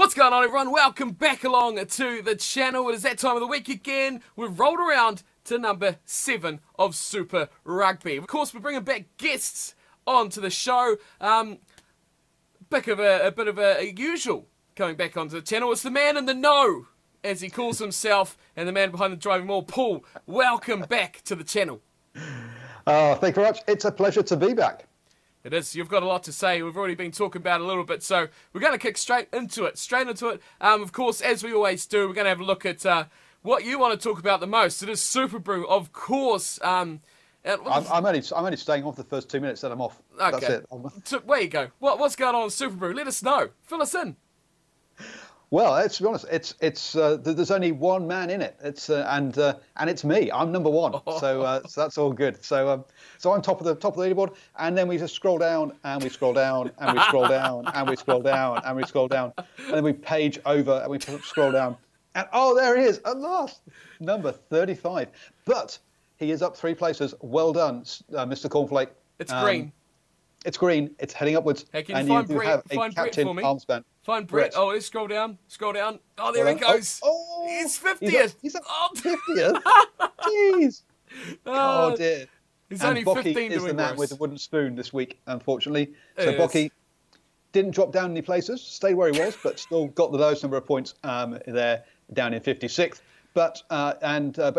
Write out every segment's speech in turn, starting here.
What's going on, everyone? Welcome back along to the channel. It is that time of the week again. We've rolled around to number 7 of Super Rugby. Of course, we're bringing back guests onto the show. A bit of a usual coming back onto the channel. It's the man in the know, as he calls himself, and the man behind the Driving Maul, Paul. Welcome back to the channel. Thank you very much. It's a pleasure to be back. It is. You've got a lot to say. We've already been talking about it a little bit, so we're going to kick straight into it. Of course, as we always do, we're going to have a look at what you want to talk about the most. It is SuperBru, of course. I'm only staying on for the first 2 minutes, then I'm off. Okay. That's it. So, where you go. What's going on with SuperBru? Let us know. Fill us in. Well, to be honest, there's only one man in it. And it's me. I'm number one. So that's all good. So I'm top of the leaderboard, and then we just scroll down and we scroll down and we scroll down and we scroll down and we scroll down, and then we page over and we scroll down, and there he is at last, number 35. But he is up 3 places. Well done, Mr. Cornflake. It's green. It's green. It's heading upwards. Hey, can and you find you do Brett? have Find a Brett captain for me. armband. Find Brett. Oh, let's scroll down. Scroll down. Oh, there he goes. He's 50th. He's up 50th. Jeez. Oh dear. He's and only Bocky 15 is the doing man worse. with the wooden spoon this week, unfortunately. So It Bocky is. didn't drop down any places, stayed where he was, but still got the lowest number of points there, down in 56th. But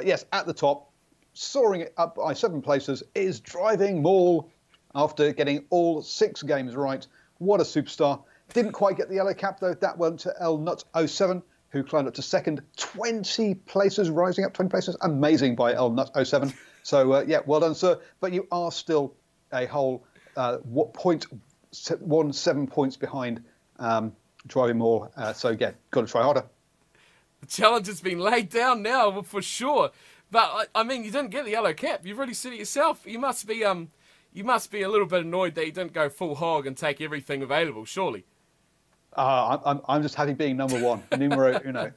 yes, at the top, soaring it up by 7 places, is Driving Maul after getting all 6 games right. What a superstar. Didn't quite get the yellow cap, though. That went to LNut07, who climbed up to 2nd. 20 places, rising up 20 places. Amazing by LNut07. So, yeah, well done, sir. But you are still a whole 0.17 points behind Driving Maul. So, yeah, got to try harder. The challenge has been laid down now, for sure. But, I mean, you didn't get the yellow cap. You've already said it yourself. You must be a little bit annoyed that you didn't go full hog and take everything available, surely. I'm just happy being number 1. Numero uno.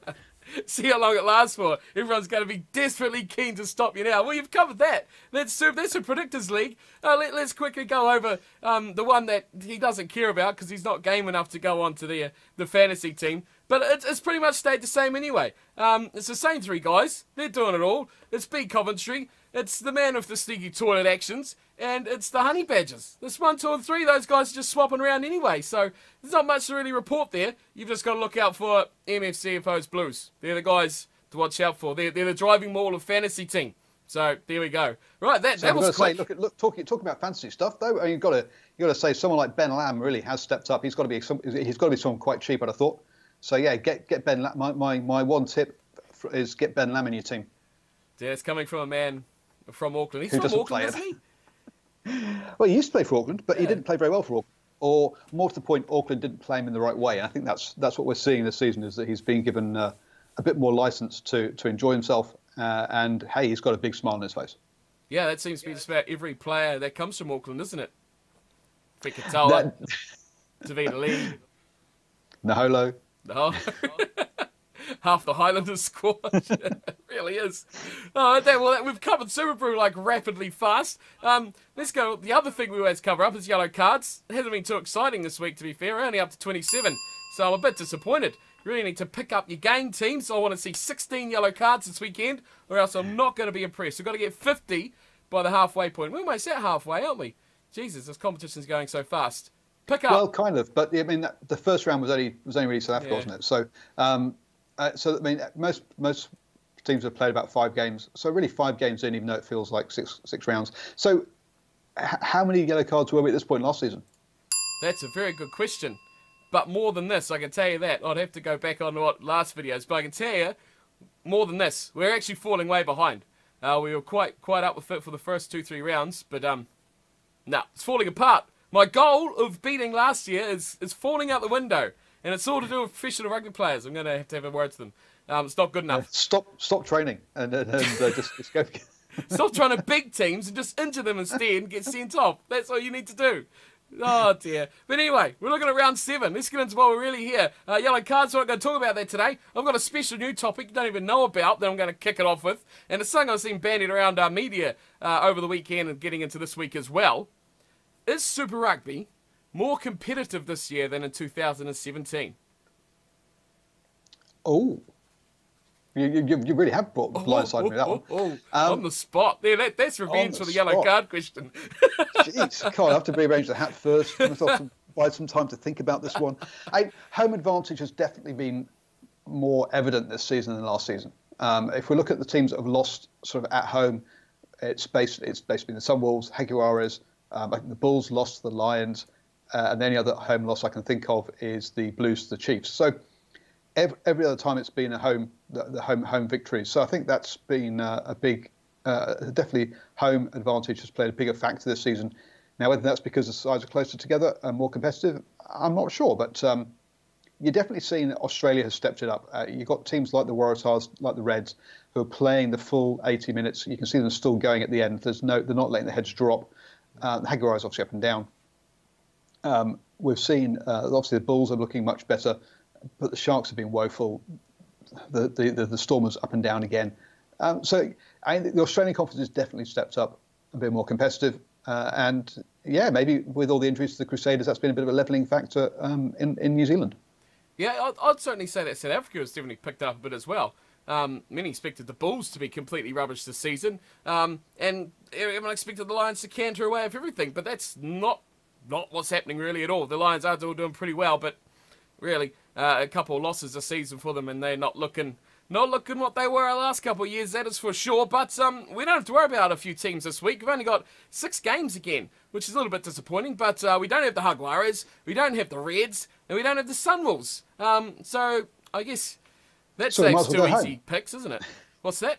See how long it lasts for. Everyone's going to be desperately keen to stop you now. Well, you've covered that. That's a Predictors League. Let's quickly go over the one that he doesn't care about because he's not game enough to go on to the fantasy team. But it's pretty much stayed the same anyway. It's the same 3 guys. They're doing it all. It's B Coventry. It's the man with the sneaky toilet actions. And it's the Honey Badgers. This 1, 2, and 3, those guys are just swapping around anyway. So there's not much to really report there. You've just got to look out for MFCFO's Blues. They're the guys to watch out for. They're the Driving Maul of fantasy team. So there we go. Right, that was quick. Look, talking about fantasy stuff though. I mean, you've got to say someone like Ben Lamb really has stepped up. He's got to be someone quite cheap, I'd have thought. So yeah, get Ben Lamb. My one tip is get Ben Lamb in your team. Yeah, it's coming from a man from Auckland. He's Who from doesn't Auckland, play isn't he? Well, he used to play for Auckland, but he didn't play very well for Auckland. Or more to the point, Auckland didn't play him in the right way. And I think that's what we're seeing this season, is that he's been given a bit more license to enjoy himself. And hey, he's got a big smile on his face. Yeah, that seems to be just about every player that comes from Auckland, isn't it? Fikatoa, Davida Lee, Naholo. No. Half the Highlanders squad. It really is. Well, we've covered SuperBru like rapidly fast. Let's go. The other thing we always cover up is yellow cards. It hasn't been too exciting this week, to be fair. We're only up to 27, so I'm a bit disappointed. You really need to pick up your game, team. So I want to see 16 yellow cards this weekend, or else I'm not going to be impressed. We've got to get 50 by the halfway point. We're almost at halfway, aren't we? Jesus, this competition's going so fast. Pick up. Well, kind of, but I mean, the first round was only really South Africa, wasn't it? So. So I mean, most teams have played about 5 games. So really 5 games in, even though it feels like six rounds. So how many yellow cards were we at this point last season? That's a very good question. But more than this, I can tell you that. I'd have to go back on what last videos, but I can tell you more than this. We're actually falling way behind. We were quite up with it for the first 2-3 rounds, but no, it's falling apart. My goal of beating last year is falling out the window. And it's all to do with professional rugby players. I'm going to have a word to them. It's not good enough. Stop training and just go. Stop trying to big teams and just injure them instead and get sent off. That's all you need to do. Oh, dear. But anyway, we're looking at round 7. Let's get into why we're really here. Yellow cards, we're not going to talk about that today. I've got a special new topic you don't even know about that I'm going to kick it off with. And it's something I've seen bandied around our media over the weekend and getting into this week as well. Is Super Rugby more competitive this year than in 2017? Oh, you really have blindsided me with that one. On the spot. There, that's revenge for the yellow card question. Jeez, God, I have to rearrange the hat first. I have to buy some time to think about this one. Home advantage has definitely been more evident this season than last season. If we look at the teams that have lost sort of at home, it's basically been the Sunwolves, Jaguares. I think the Bulls lost to the Lions, and the only other home loss I can think of is the Blues to the Chiefs. So every other time it's been the home victories. So I think that's been a big, definitely home advantage has played a bigger factor this season. Now, whether that's because the sides are closer together and more competitive, I'm not sure. But you're definitely seeing that Australia has stepped it up. You've got teams like the Waratahs, like the Reds, who are playing the full 80 minutes. You can see them still going at the end. They're not letting the heads drop. The Jaguares obviously up and down. We've seen obviously the Bulls are looking much better, but the Sharks have been woeful. The Stormers up and down again. So I think the Australian conference has definitely stepped up a bit more competitive. And yeah, maybe with all the injuries to the Crusaders, that's been a bit of a levelling factor in New Zealand. Yeah, I'd certainly say that South Africa has definitely picked up a bit as well. Many expected the Bulls to be completely rubbish this season, and everyone expected the Lions to canter away with everything, but that's not what's happening really at all. The Lions are still doing pretty well, but really a couple of losses this season for them, and they're not looking what they were the last couple of years, that is for sure. But we don't have to worry about a few teams this week. We've only got 6 games again, which is a little bit disappointing. But we don't have the Jaguares, we don't have the Reds, and we don't have the Sunwolves. So I guess that saves 2 easy picks, isn't it? What's that?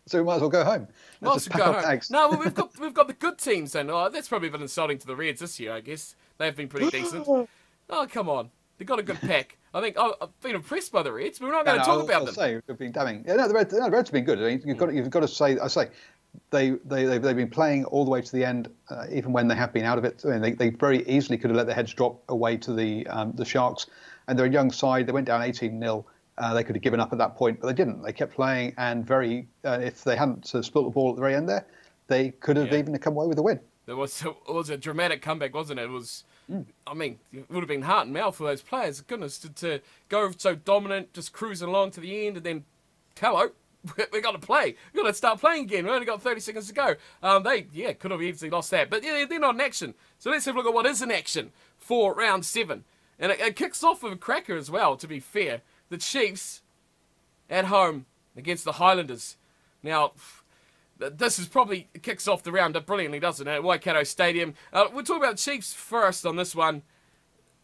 So we might as well go home. Go home. No, well, we've got the good teams, and that's probably been insulting to the Reds this year, I guess. They've been pretty decent. Oh, come on. They've got a good pack. I think I've been impressed by the Reds, but we're not going to talk about them. Say, they've been damning. Yeah, no, the Reds have been good. I mean, you've got to say. I say they've been playing all the way to the end, even when they have been out of it. I mean, they very easily could have let their heads drop away to the Sharks, and they're a young side. They went down 18-0. They could have given up at that point, but they didn't. They kept playing, and if they hadn't spilt the ball at the very end there, they could have even come away with a win. It was a dramatic comeback, wasn't it? It was. I mean, it would have been heart and mouth for those players. Goodness, to go so dominant, just cruising along to the end, and then, hello, we got to play. We got to start playing again. We only got 30 seconds to go. They could have easily lost that, but yeah, they're not in action. So let's have a look at what is in action for round 7, and it kicks off with a cracker as well. To be fair, the Chiefs at home against the Highlanders. Now, this is probably kicks off the round up brilliantly, doesn't it? At Waikato Stadium. We'll talk about Chiefs first on this one.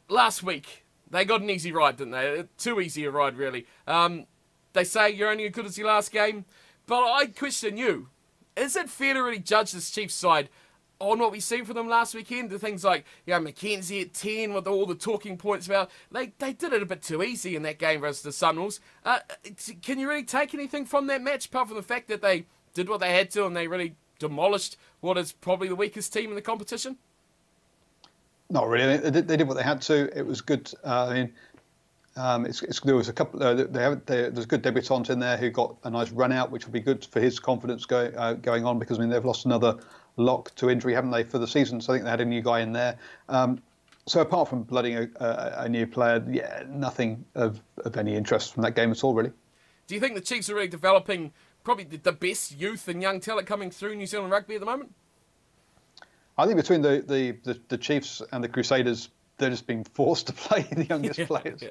Last week, they got an easy ride, didn't they? Too easy a ride, really. They say you're only as good as your last game. But I question you. Is it fair to really judge this Chiefs side on what we've seen from them last weekend? The things like, McKenzie at 10 with all the talking points about. They did it a bit too easy in that game versus the Sunwolves. Can you really take anything from that match, apart from the fact that they did what they had to, and they really demolished what is probably the weakest team in the competition? Not really. They did what they had to. It was good. I mean, there was a couple. There's a good debutant in there who got a nice run out, which will be good for his confidence going on. Because I mean, they've lost another lock to injury, haven't they, for the season? So I think they had a new guy in there. So apart from blooding a new player, nothing of any interest from that game at all, really. Do you think the Chiefs are really developing probably the best youth and young talent coming through New Zealand rugby at the moment? I think between the Chiefs and the Crusaders, they're just being forced to play the youngest players.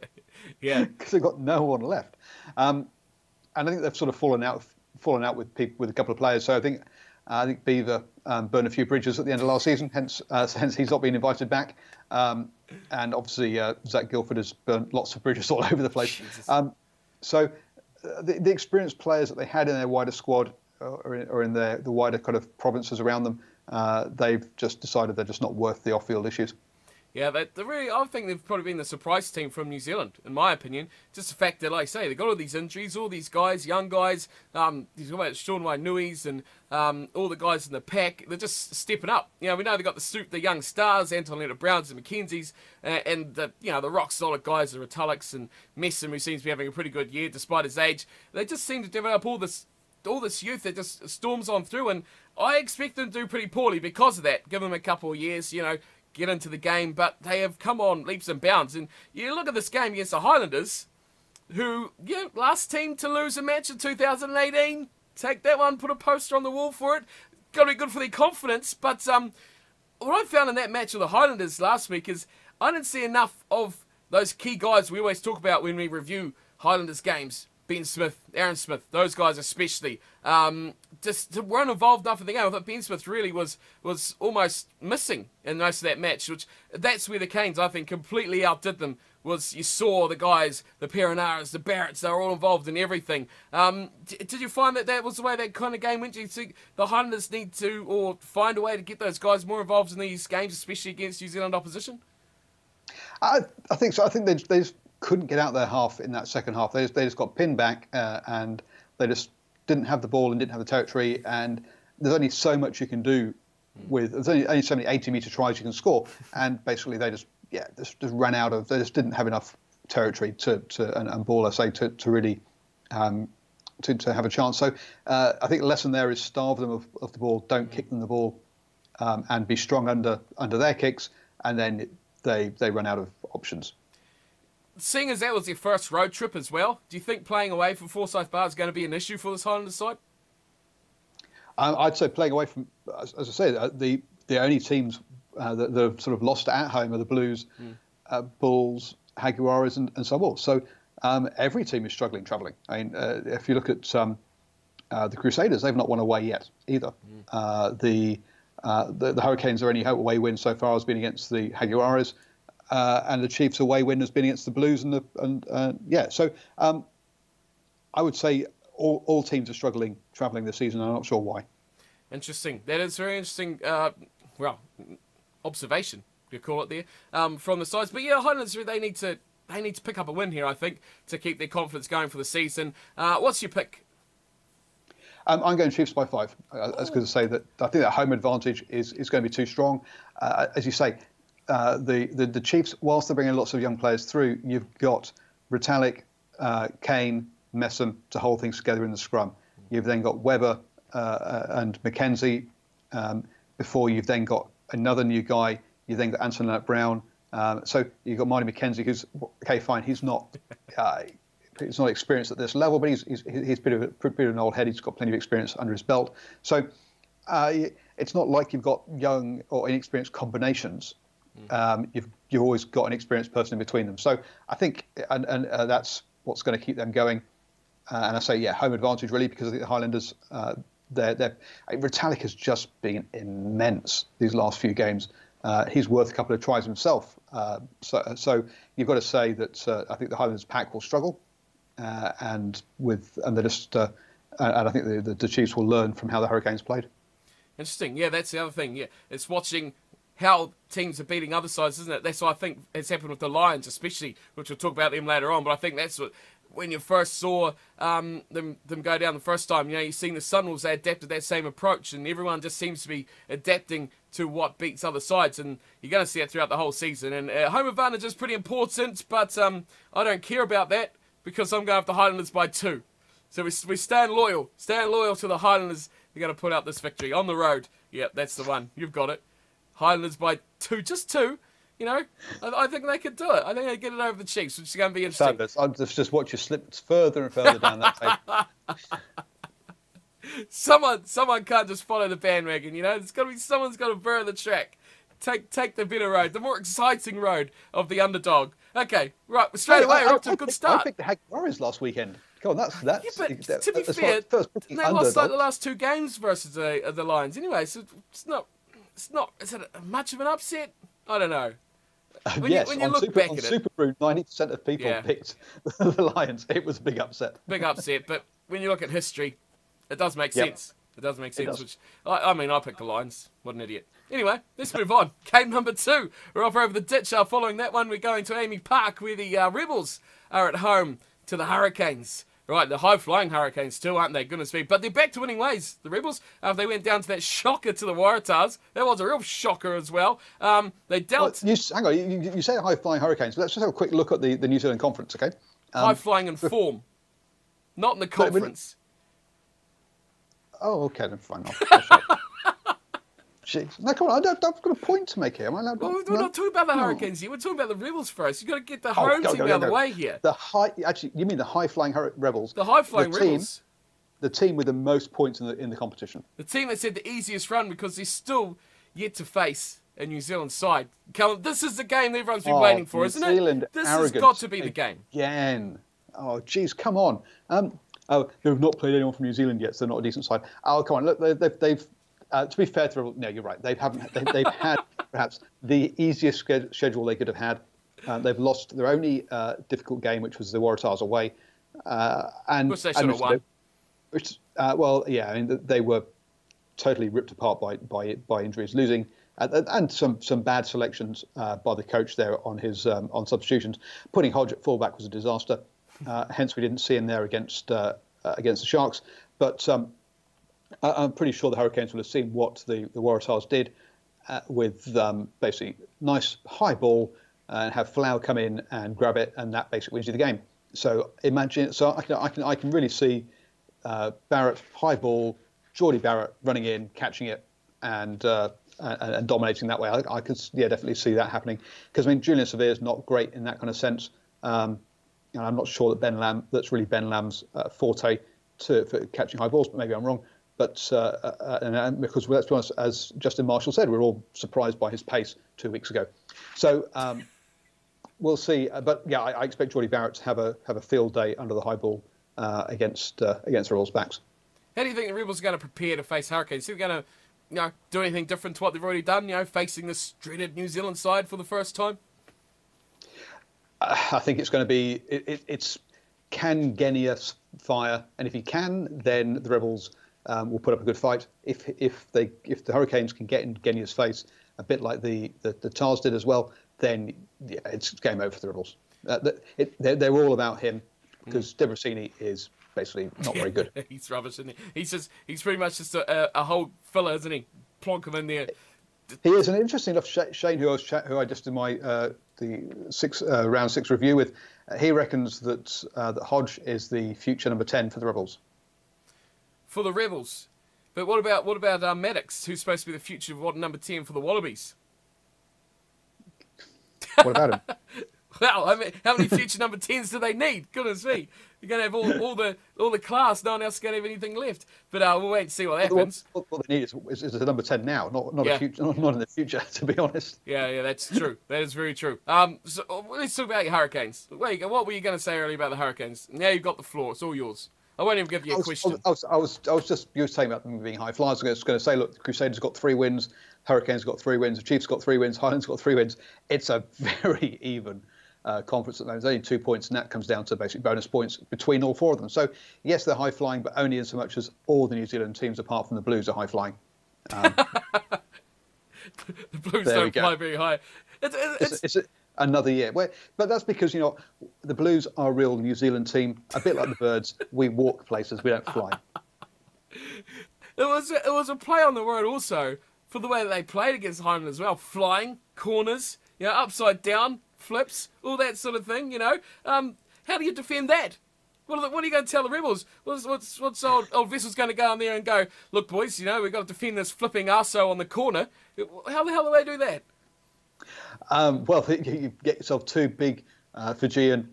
Yeah, because they've got no one left. And I think they've sort of fallen out with a couple of players. So I think Beaver burned a few bridges at the end of last season. Hence he's not been invited back. And obviously Zach Guilford has burnt lots of bridges all over the place. So the experienced players that they had in their wider squad or in the wider kind of provinces around them, they've just decided they're just not worth the off-field issues. Yeah, I think they've probably been the surprise team from New Zealand, in my opinion. Just the fact that, like I say, they've got all these injuries, all these guys, young guys, these guys, Sean Wainui's and all the guys in the pack, they're just stepping up. We know they've got the young stars, Anton Leonard-Browns and McKenzie's, and the rock-solid guys, the Retallicks and Messam, who seems to be having a pretty good year despite his age. They just seem to develop all this youth that just storms on through, and I expect them to do pretty poorly because of that. Give them a couple of years, get into the game, but they have come on leaps and bounds. And you look at this game against the Highlanders, who, yeah, last team to lose a match in 2018. Take that one, put a poster on the wall for it. Got to be good for their confidence. But what I found in that match with the Highlanders last week is I didn't see enough of those key guys we always talk about when we review Highlanders games. Ben Smith, Aaron Smith, those guys especially, just weren't involved enough in the game. I thought Ben Smith really was almost missing in most of that match, which that's where the Canes, I think, completely outdid them. Was you saw the guys, the Perinaras, the Barretts, they were all involved in everything. Did you find that was the way that kind of game went? Do you think the Highlanders need to, or find a way to get those guys more involved in these games, especially against New Zealand opposition? I think so. I think they just couldn't get out their half in that second half. They just got pinned back and they just didn't have the ball and didn't have the territory. And there's only so much you can do with. There's only so many 80-metre tries you can score. And basically they just ran out of. They just didn't have enough territory and ball, I say, to really to have a chance. So I think the lesson there is starve them of the ball. Don't kick them the ball, and be strong under their kicks. And then they run out of options. Seeing as that was their first road trip as well, do you think playing away from Forsyth Bar is going to be an issue for this Highlanders side? I'd say playing away from, as I said, the only teams that have sort of lost at home are the Blues, Bulls, Jaguares, and so on. So every team is struggling travelling. I mean, if you look at the Crusaders, they've not won away yet either. The Hurricanes' only away win so far has been against the Jaguares. And the Chiefs' away win has been against the Blues So I would say all teams are struggling travelling this season. I'm not sure why. Interesting. That is very interesting. Observation you call it there from the sides. But yeah, Highlanders they need to pick up a win here, I think, to keep their confidence going for the season. What's your pick? I'm going Chiefs by 5. That's because I say that I think that home advantage is going to be too strong. As you say. The Chiefs, whilst they're bringing lots of young players through, you've got Retallick, Kane, Messam to hold things together in the scrum. You've then got Webber and McKenzie. Before you've then got another new guy. You've then got Anton Brown. So you've got Marty McKenzie, who's okay, fine. He's not experienced at this level, but he's a bit of an old head. He's got plenty of experience under his belt. So it's not like you've got young or inexperienced combinations. You've always got an experienced person in between them. So I think, and that's what's going to keep them going. And I say, yeah, home advantage really, because I think the Highlanders, Retallick has just been immense these last few games. He's worth a couple of tries himself. So you've got to say that I think the Highlanders pack will struggle, and they just and I think the Chiefs will learn from how the Hurricanes played. Interesting. Yeah, that's the other thing. Yeah, it's watching how teams are beating other sides, isn't it? That's what I think has happened with the Lions, especially, which we'll talk about them later on. But I think that's what, when you first saw them go down the first time, you've seen the Sunwolves, they adapted that same approach, and everyone just seems to be adapting to what beats other sides, and you're going to see it throughout the whole season. And home advantage is pretty important, but I don't care about that because I'm going with the Highlanders by 2. So we stand loyal to the Highlanders. They're going to put out this victory on the road. Yep, that's the one. You've got it. Highlanders by 2, just 2. I think they could do it. I think they get it over the Chiefs, which is going to be interesting. Fabulous. I'll just watch you slip further and further down that table. Someone can't just follow the bandwagon. It's got to be someone's got to burn the track. Take the better road, the more exciting road of the underdog. Okay, right. Straight away, we're off to a good start. I picked the Jaguares last weekend. Come on, that's. Yeah, but to be fair, they lost like the last 2 games versus the Lions. Anyway, so it's not. Is it much of an upset? I don't know. When you look back at it, SuperBru, 90% of people picked the Lions. It was a big upset. Big upset, but when you look at history, it does make sense. It does make sense. Which I picked the Lions. What an idiot. Anyway, let's move on. Game number 2. We're off over the ditch. Following that one, we're going to Amy Park, where the Rebels are at home to the Hurricanes. Right, the high-flying Hurricanes still, aren't they? Goodness me. But they're back to winning ways. The Rebels, after they went down to that shocker to the Waratahs. That was a real shocker as well. They dealt... Well, hang on, you say high-flying Hurricanes, but let's just have a quick look at the New Zealand Conference, okay? High-flying in form. Not in the conference. Oh, okay, then fine. Jeez. No, come on. I've got a point to make here. Am I allowed? Well, we're not talking about the Hurricanes here. We're talking about the Rebels first. You've got to get the home team out of the way here. Actually, you mean the high-flying Rebels? The high-flying Rebels. The team with the most points in the competition. The team that said the easiest run because they're still yet to face a New Zealand side. Callum, this is the game everyone's been waiting for, isn't it? This has got to be the game. Again. Oh, geez, come on. They've not played anyone from New Zealand yet, so they're not a decent side. Oh, come on. Look, they've to be fair to the Rebels, no, you're right. They've had perhaps the easiest schedule they could have had. They've lost their only difficult game, which was the Waratahs away. Which they should have won. I mean, they were totally ripped apart by injuries, losing and some bad selections by the coach there on his on substitutions. Putting Hodge at fullback was a disaster. Hence, we didn't see him there against the Sharks. But I'm pretty sure the Hurricanes will have seen what the Waratahs did with basically nice high ball and have Flower come in and grab it, and that basically wins you the game. So imagine. So I can really see Barrett high ball, Geordie Barrett running in, catching it, and dominating that way. I could definitely see that happening because I mean Julian Severe's not great in that kind of sense. And I'm not sure that that's really Ben Lamb's forte for catching high balls, but maybe I'm wrong. But because let's be honest, as Justin Marshall said, we were all surprised by his pace 2 weeks ago. So we'll see. But yeah, I expect Geordie Barrett to have a field day under the high ball against the Rebels' backs. How do you think the Rebels are going to prepare to face Hurricanes? Are they going to do anything different to what they've already done? Facing this dreaded New Zealand side for the first time. I think it's going to be it's can Genius fire, and if he can, then the Rebels will put up a good fight. If the Hurricanes can get in Genius' face, a bit like the Tars did as well, then yeah, it's game over for the Rebels. They're all about him because Debrasini is basically not very good. He's rubbish, isn't he? He's pretty much just a whole filler, isn't he? Plonk him in there. He is, and interesting enough, Shane, who I just did my round 6 review with, he reckons that Hodge is the future number 10 for the Rebels. For the Rebels, but what about Maddox, who's supposed to be the future number 10 for the Wallabies? What about him? Well, I mean, how many future number 10s do they need? Goodness me. You're going to have all the class. No one else is going to have anything left. But we'll wait and see what happens. What they need is a number 10 now, not a future, not in the future, to be honest. Yeah, that's true. That is very true. So let's talk about your Hurricanes. What were you going to say earlier about the Hurricanes? Now you've got the floor. It's all yours. I won't even give you a question. I was just, you were saying about them being high flyers. I was going to say, look, the Crusaders got 3 wins, Hurricanes got 3 wins, the Chiefs got 3 wins, Highlanders got 3 wins. It's a very even conference at the moment. There's only 2 points, and that comes down to basic bonus points between all 4 of them. So, yes, they're high flying, but only in so much as all the New Zealand teams, apart from the Blues, are high flying. The Blues don't fly very high. It's another year. But that's because, the Blues are a real New Zealand team. A bit like the Birds, we walk places, we don't fly. It was a play on the word also for the way that they played against Highlanders as well. Flying, corners, upside down, flips, all that sort of thing, How do you defend that? What are you going to tell the Rebels? What's old Vessel's going to go in there and go, look, boys, we've got to defend this flipping arso on the corner. How the hell do they do that? Well, you get yourself 2 big Fijian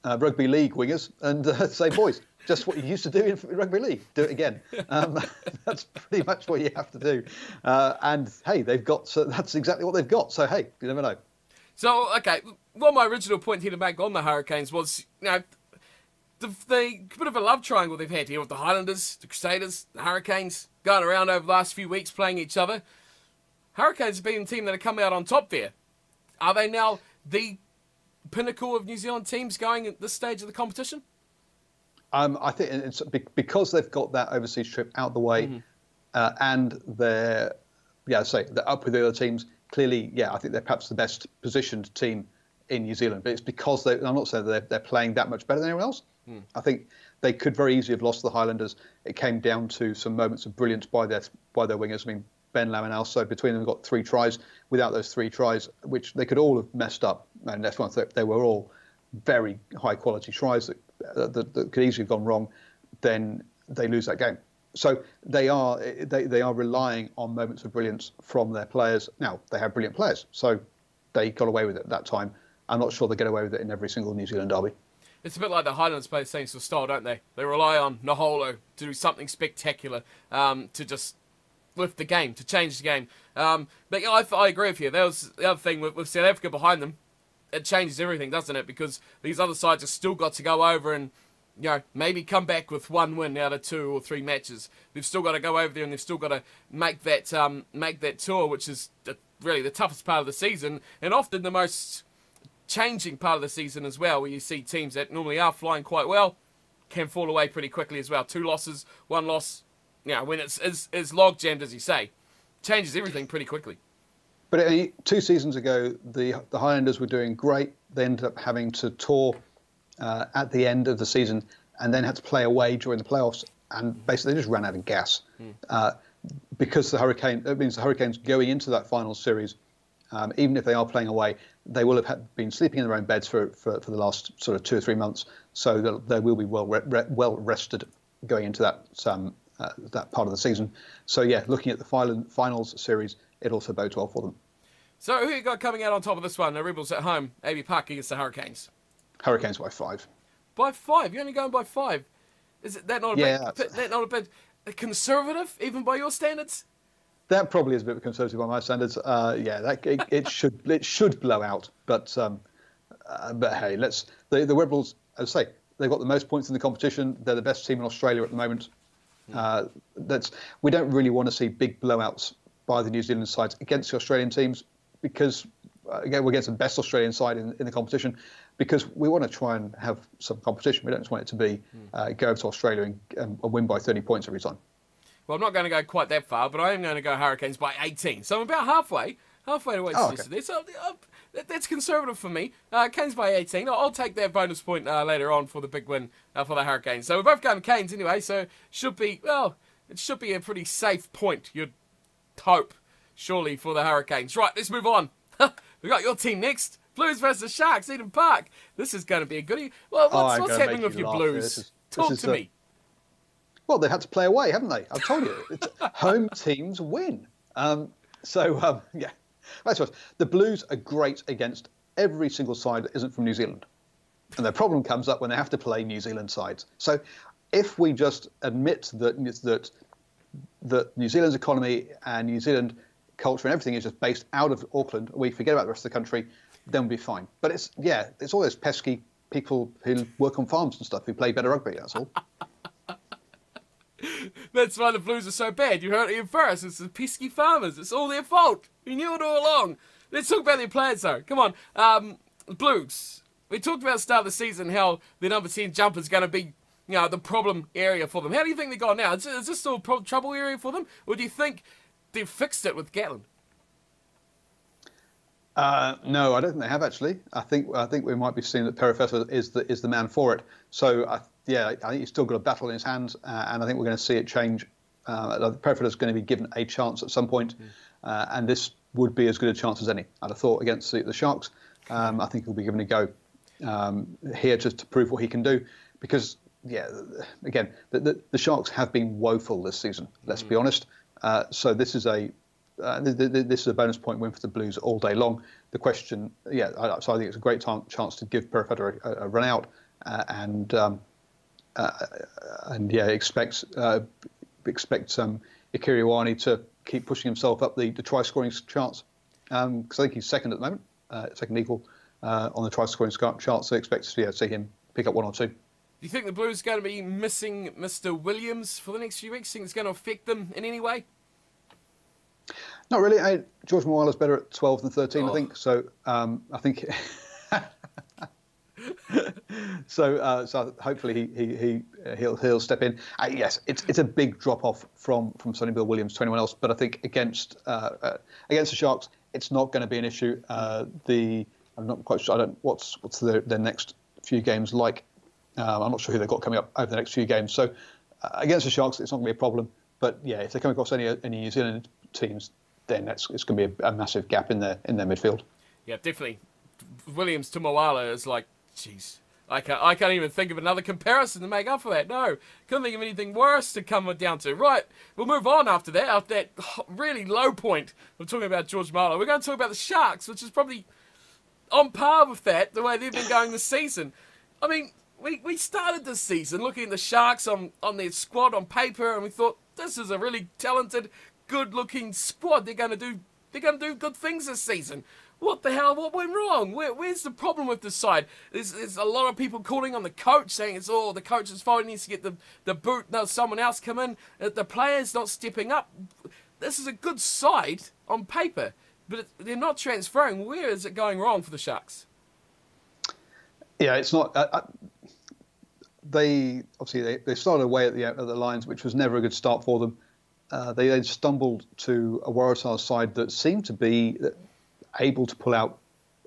rugby league wingers and say, boys, just what you used to do in rugby league. Do it again. That's pretty much what you have to do. And, hey, that's exactly what they've got. So, hey, you never know. So, okay, well, my original point here to make on the Hurricanes was, the bit of a love triangle they've had here with the Highlanders, the Crusaders, the Hurricanes, going around over the last few weeks playing each other. Hurricanes have been the team that have come out on top there. Are they now the pinnacle of New Zealand teams going at this stage of the competition? I think it's because they've got that overseas trip out the way, and they're up with the other teams. Clearly, I think they're perhaps the best positioned team in New Zealand. But it's because I'm not saying that they're playing that much better than anyone else. I think they could very easily have lost to the Highlanders. It came down to some moments of brilliance by their wingers. I mean, Ben Lam and Also, between them, got 3 tries. Without those 3 tries, which they could all have messed up, and that's why they were all very high quality tries that could easily have gone wrong, then they lose that game. So they are relying on moments of brilliance from their players. Now they have brilliant players, so they got away with it at that time. I'm not sure they get away with it in every single New Zealand derby. It's a bit like the Highlanders play the same sort of style, don't they? They rely on Naholo to do something spectacular, to just lift the game, to change the game. But yeah, I agree with you. That was the other thing with South Africa behind them. It changes everything, doesn't it? Because these other sides have still got to go over and, you know, maybe come back with 1 win out of 2 or 3 matches. They've still got to go over there and they've still got to make that tour, which is really the toughest part of the season and often the most changing part of the season as well, where you see teams that normally are flying quite well can fall away pretty quickly as well. 2 losses, 1 loss, you know, when it's as log jammed as you say, changes everything pretty quickly. But 2 seasons ago, the Highlanders were doing great. They ended up having to tour at the end of the season and then had to play away during the playoffs, and basically they just ran out of gas. Because that means the Hurricanes going into that final series, even if they are playing away, they will have been sleeping in their own beds for the last sort of 2 or 3 months. So they will be well rested going into that part of the season. So yeah, looking at the finals series, it also bodes well for them. So who you got coming out on top of this one? The Rebels at home, AB Park against the Hurricanes. Hurricanes by 5. By 5? You're only going by 5? Is that not a bit conservative, even by your standards? That probably is a bit conservative by my standards. It should blow out. But hey, the Rebels, as I say, they've got the most points in the competition. They're the best team in Australia at the moment. We don't really want to see big blowouts by the New Zealand sides against the Australian teams, because again, we're against the best Australian side in the competition, because we want to try and have some competition. We don't just want it to be go over to Australia and win by 30 points every time. Well, I'm not going to go quite that far, but I am going to go Hurricanes by 18. So I'm about halfway to what you suggested there. So that's conservative for me. Canes by 18. I'll take that bonus point later on for the big win for the Hurricanes. So we're both going Canes anyway, so it should be a pretty safe point, you'd hope, surely, for the Hurricanes. Right, let's move on. We got your team next. Blues versus Sharks, Eden Park. This is going to be a goodie. Well, what's happening with your Blues? Talk to me. Well, they had to play away, haven't they? I've told you. Home teams win. Yeah. That's right. The Blues are great against every single side that isn't from New Zealand. And their problem comes up when they have to play New Zealand sides. So if we just admit that New Zealand's economy and New Zealand culture and everything is just based out of Auckland, we forget about the rest of the country, then we'll be fine. But it's all those pesky people who work on farms and stuff who play better rugby, that's all. That's why the Blues are so bad. You heard it here first. It's the pesky farmers. It's all their fault. You knew it all along. Let's talk about their plans, though. Come on. Blues. We talked about at the start of the season how the number 10 jumper is going to be, the problem area for them. How do you think they got now? Is this still a trouble area for them? Or do you think they've fixed it with Gatland? No, I don't think they have, actually. I think we might be seeing that Perifetta is the man for it. So I think he's still got a battle in his hands, and I think we're going to see it change. Perifetta is going to be given a chance at some point, and this would be as good a chance as any. I'd have thought against the Sharks. I think he'll be given a go here just to prove what he can do, because again, the Sharks have been woeful this season. Let's be honest. So this is a bonus point win for the Blues all day long. The question, so I think it's a great chance to give Perifetta a run out, and expect Ikiri Iwani to keep pushing himself up the try scoring charts, because I think he's second at the moment, second equal on the try scoring chart. So expect to see him pick up 1 or 2. Do you think the Blues are going to be missing Mr. Williams for the next few weeks? Think it's going to affect them in any way? Not really. George Moala's better at 12 than 13, I think. So I think. So hopefully he'll step in. Yes, it's a big drop off from Sonny Bill Williams to anyone else. But I think against the Sharks, it's not going to be an issue. I'm not quite sure. What's their next few games like. I'm not sure who they've got coming up over the next few games. So against the Sharks, it's not going to be a problem. But yeah, if they come across any New Zealand teams, then it's going to be a massive gap in their midfield. Yeah, definitely. Williams to Moala is like, jeez. I can't even think of another comparison to make up for that. No, couldn't think of anything worse to come down to. Right, we'll move on after that. After that really low point of talking about George Marlowe, we're going to talk about the Sharks, which is probably on par with that, the way they've been going this season. I mean, we started this season looking at the Sharks on their squad on paper, and we thought, this is a really talented, good-looking squad. They're going to do good things this season. What the hell? What went wrong? Where's the problem with this side? There's a lot of people calling on the coach, saying it's all the coach's fault. He needs to get the boot. No, someone else come in. The players not stepping up. This is a good side on paper, but they're not transferring. Where is it going wrong for the Sharks? Yeah, it's not. They started away at the Lions, which was never a good start for them. They then stumbled to a Waratahs side that seemed to be able to pull out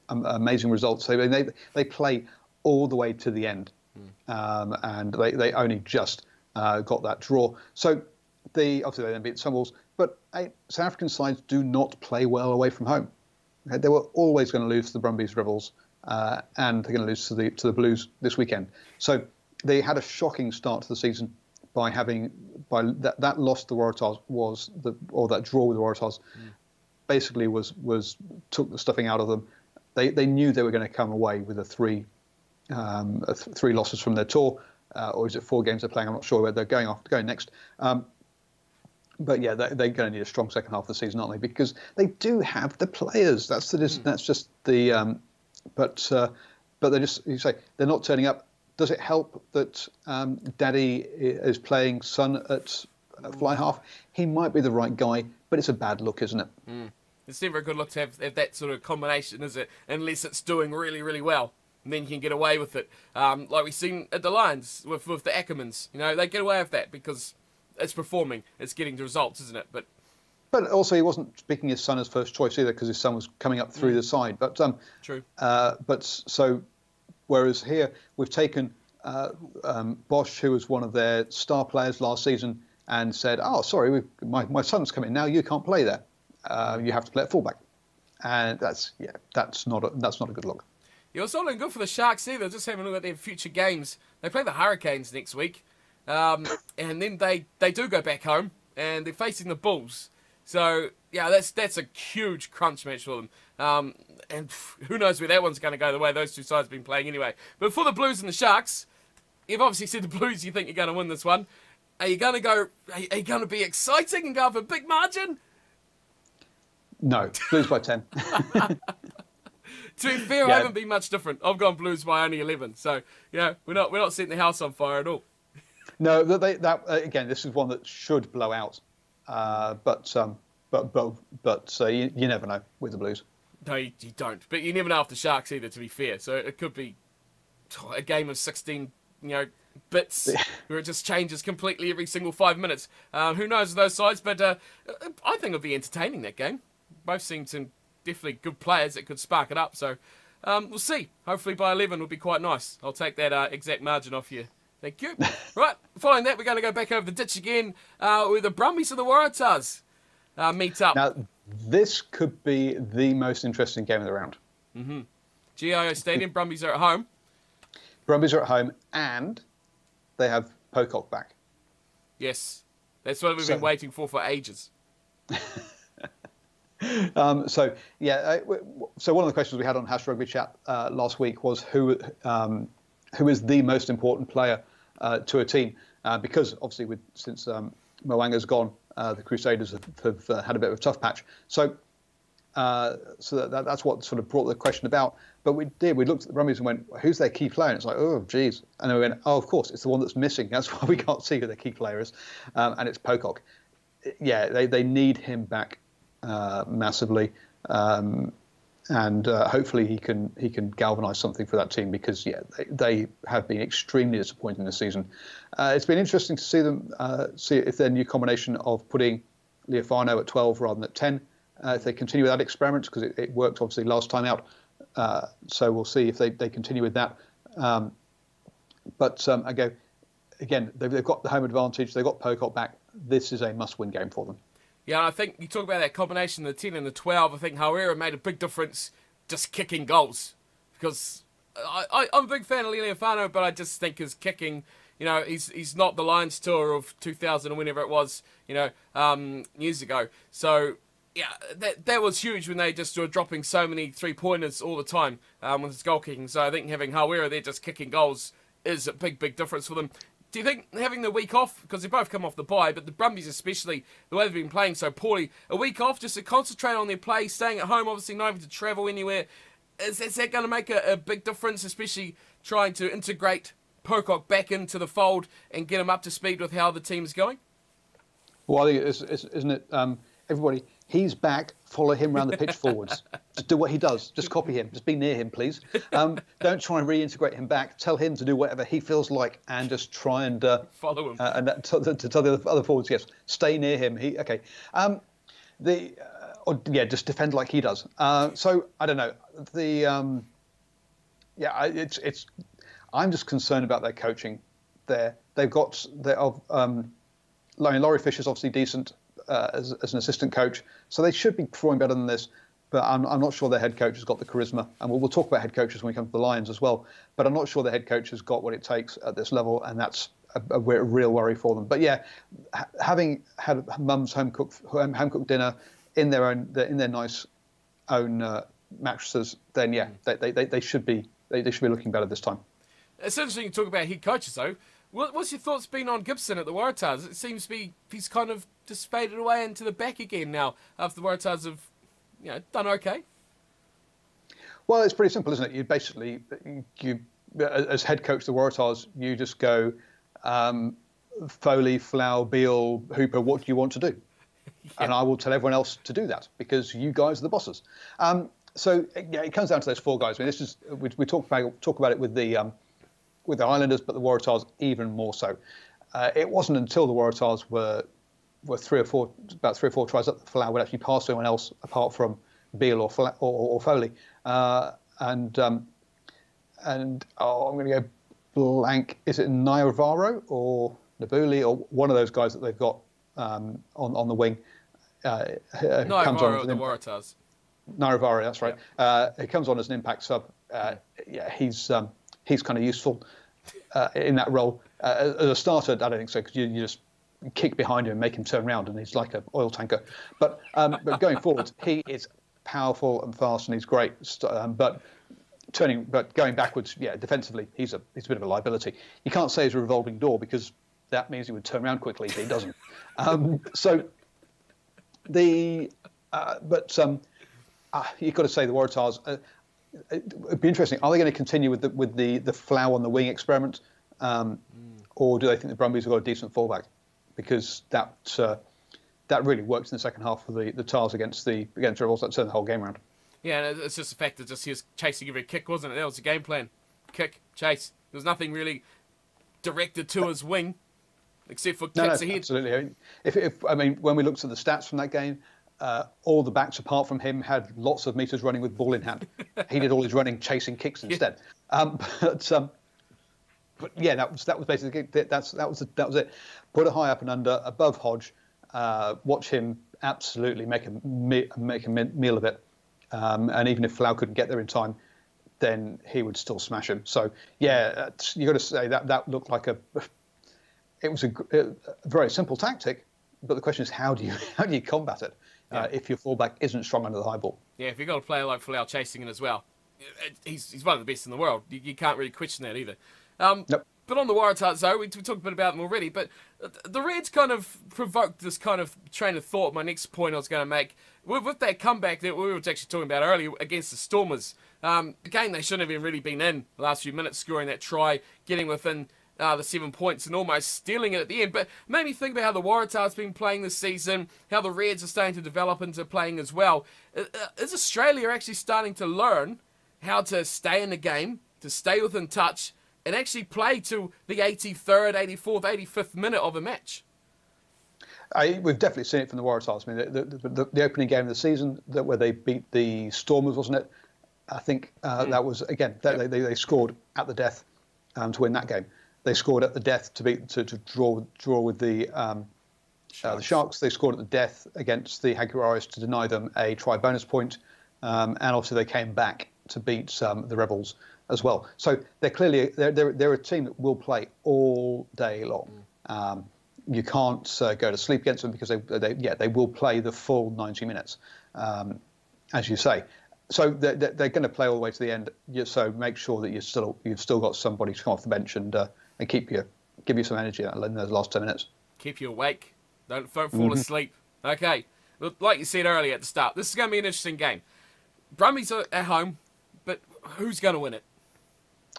amazing results. They play all the way to the end, and they only just got that draw. So obviously they then beat Sunwolves, but South African sides do not play well away from home. Okay? They were always going to lose to the Brumbies Rebels, and they're going to lose to the Blues this weekend. So they had a shocking start to the season by that loss to the Waratahs or that draw with the Waratahs. Basically took the stuffing out of them. They knew they were going to come away with three losses from their tour, or is it 4 games they're playing? I'm not sure where they're going next. But yeah, they're going to need a strong second half of the season, aren't they? Because they do have the players. That's just the. But they're just, you say, they're not turning up. Does it help that Daddy is playing son at fly half? He might be the right guy, but it's a bad look, isn't it? It's never a good look to have that sort of combination, is it? Unless it's doing really, really well. And then you can get away with it. Like we've seen at the Lions with the Ackermans. You know, they get away with that because it's performing. It's getting the results, isn't it? But also he wasn't picking his son as first choice either because his son was coming up through the side. But true. Whereas here we've taken Bosch, who was one of their star players last season, and said, "Oh, sorry, my son's coming now. You can't play there. You have to play at fullback." And that's not a good look. Yeah, it's not looking good for the Sharks either. Just having a look at their future games. They play the Hurricanes next week, and then they do go back home and they're facing the Bulls. So yeah, that's a huge crunch match for them. And who knows where that one's going to go, the way those two sides have been playing anyway. But for the Blues and the Sharks, you've obviously said the Blues, you think you're going to win this one. Are you going to be exciting and go for a big margin? No, Blues by 10. To be fair, I haven't been much different. I've gone Blues by only 11. So, we're not setting the house on fire at all. No, again, this is one that should blow out. But you never know with the Blues. No, you don't. But you never know with the Sharks either, to be fair. So it could be a game of 16, bits where it just changes completely every single 5 minutes. Who knows with those sides? But I think it'll be entertaining, that game. Both seem some definitely good players that could spark it up. So we'll see. Hopefully by 11 will be quite nice. I'll take that exact margin off you. Thank you. Right, following that, we're going to go back over the ditch again with the Brumbies and the Waratahs meet up. Now, this could be the most interesting game of the round. GIO Stadium, Brumbies are at home. Brumbies are at home, and they have Pocock back. Yes, that's what we've been waiting for ages. So one of the questions we had on Hash Rugby Chat last week was who is the most important player to a team, because obviously since Mo'unga's gone, the Crusaders have had a bit of a tough patch. So that's what sort of brought the question about. But we looked at the Brumbies and went, who's their key player? And it's like, oh, geez. And then we went, oh, of course, it's the one that's missing. That's why we can't see who their key player is. And it's Pocock. Yeah, they need him back massively. And hopefully he can galvanise something for that team, because they have been extremely disappointing this season. It's been interesting to see them see if their new combination of putting Leofano at 12 rather than at 10, if they continue with that experiment, because it worked obviously last time out. So we'll see if they continue with that. But again, they've got the home advantage. They've got Pocock back. This is a must-win game for them. Yeah, I think you talk about that combination, the 10 and the 12. I think Hauera made a big difference just kicking goals, because I'm a big fan of Lealiafano, but I just think his kicking, he's not the Lions tour of 2000 or whenever it was, years ago. So, yeah, that was huge when they just were dropping so many three-pointers all the time with his goal kicking. So I think having Hawera there just kicking goals is a big, big difference for them. Do you think having the week off, because they both come off the bye, but the Brumbies especially, the way they've been playing so poorly, a week off just to concentrate on their play, staying at home, obviously not having to travel anywhere, is that going to make a big difference, especially trying to integrate Pocock back into the fold and get him up to speed with how the team's going? Well, I think isn't it, everybody, he's back, follow him around the pitch forwards. Just do what he does. Just copy him. Just be near him, please. Don't try and reintegrate him back. Tell him to do whatever he feels like and just try and... follow him. And to tell the other forwards, yes, stay near him. Just defend like he does. So, I don't know. I'm just concerned about their coaching there. They've got... Laurie Fisher's obviously decent as an assistant coach, so they should be performing better than this. But I'm not sure their head coach has got the charisma, and we'll talk about head coaches when we come to the Lions as well. But I'm not sure the head coach has got what it takes at this level, and that's a real worry for them. But yeah, having had mum's home cooked dinner in their nice own mattresses, then yeah, they should be looking better this time. It's interesting you talk about head coaches though. What's your thoughts been on Gibson at the Waratahs? It seems to be he's kind of just faded away into the back again now after the Waratahs have, done okay. Well, it's pretty simple, isn't it? You basically, as head coach of the Waratahs, you just go, Foley, Flower, Beale, Hooper, what do you want to do? Yeah. And I will tell everyone else to do that because you guys are the bosses. So yeah, it comes down to those four guys. I mean, this is we talk about it with the Highlanders, but the Waratahs even more so. It wasn't until the Waratahs were about three or four tries up the Flower would actually pass to anyone else apart from Beale or Foley. I'm going to go blank. Is it Naivaro or Nabuli or one of those guys that they've got on the wing? Naivaro of the Waratahs. Naivaro, that's right. He comes on as an impact sub. He's kind of useful in that role. As a starter, I don't think so, because you just kick behind him and make him turn around, and he's like an oil tanker. But going forward, he is powerful and fast, and he's great. But going backwards, yeah, defensively, he's a bit of a liability. You can't say he's a revolving door because that means he would turn around quickly, but he doesn't. You've got to say the Waratahs. It'd be interesting. Are they going to continue with the Flower on the wing experiment, or do they think the Brumbies have got a decent fallback? Because that really worked in the second half of the Tars against Rebels. That turned the whole game around. Yeah, and it's just the fact that he was chasing every kick, wasn't it? That was the game plan. Kick, chase. There was nothing really directed to his wing, except for kicks ahead. Absolutely. I mean, when we looked at the stats from that game, all the backs apart from him had lots of meters running with ball in hand. He did all his running chasing kicks instead. But yeah, that was basically that was it. Put a high up and under above Hodge. Watch him absolutely make a meal of it. And even if Flower couldn't get there in time, then he would still smash him. So yeah, you got to say that looked like it was a very simple tactic. But the question is, how do you combat it if your fullback isn't strong under the high ball? Yeah, if you've got a player like Flower chasing it as well, he's one of the best in the world. You can't really question that either. Nope. But on the Waratahs, though, we talked a bit about them already, but the Reds kind of provoked this kind of train of thought. My next point I was going to make, with that comeback that we were actually talking about earlier against the Stormers, a game they shouldn't have really been in the last few minutes, scoring that try, getting within the 7 points and almost stealing it at the end. But it made me think about how the Waratahs have been playing this season, how the Reds are starting to develop into playing as well. Is Australia actually starting to learn how to stay in the game, to stay within touch, and actually play to the 83rd, 84th, 85th minute of a match? We've definitely seen it from the Waratahs. I mean, the opening game of the season, where they beat the Stormers, wasn't it? I think that was, again, they scored at the death to win that game. They scored at the death to draw with the Sharks. They scored at the death against the Jaguares to deny them a try bonus point. And obviously they came back to beat the Rebels as well. So they're a team that will play all day long. You can't go to sleep against them because they will play the full 90 minutes, as you say. So they're going to play all the way to the end. So make sure that you've still got somebody to come off the bench and give you some energy in those last 10 minutes. Keep you awake. Don't fall asleep. Okay. Like you said earlier at the start, this is going to be an interesting game. Brumbies are at home, but who's going to win it?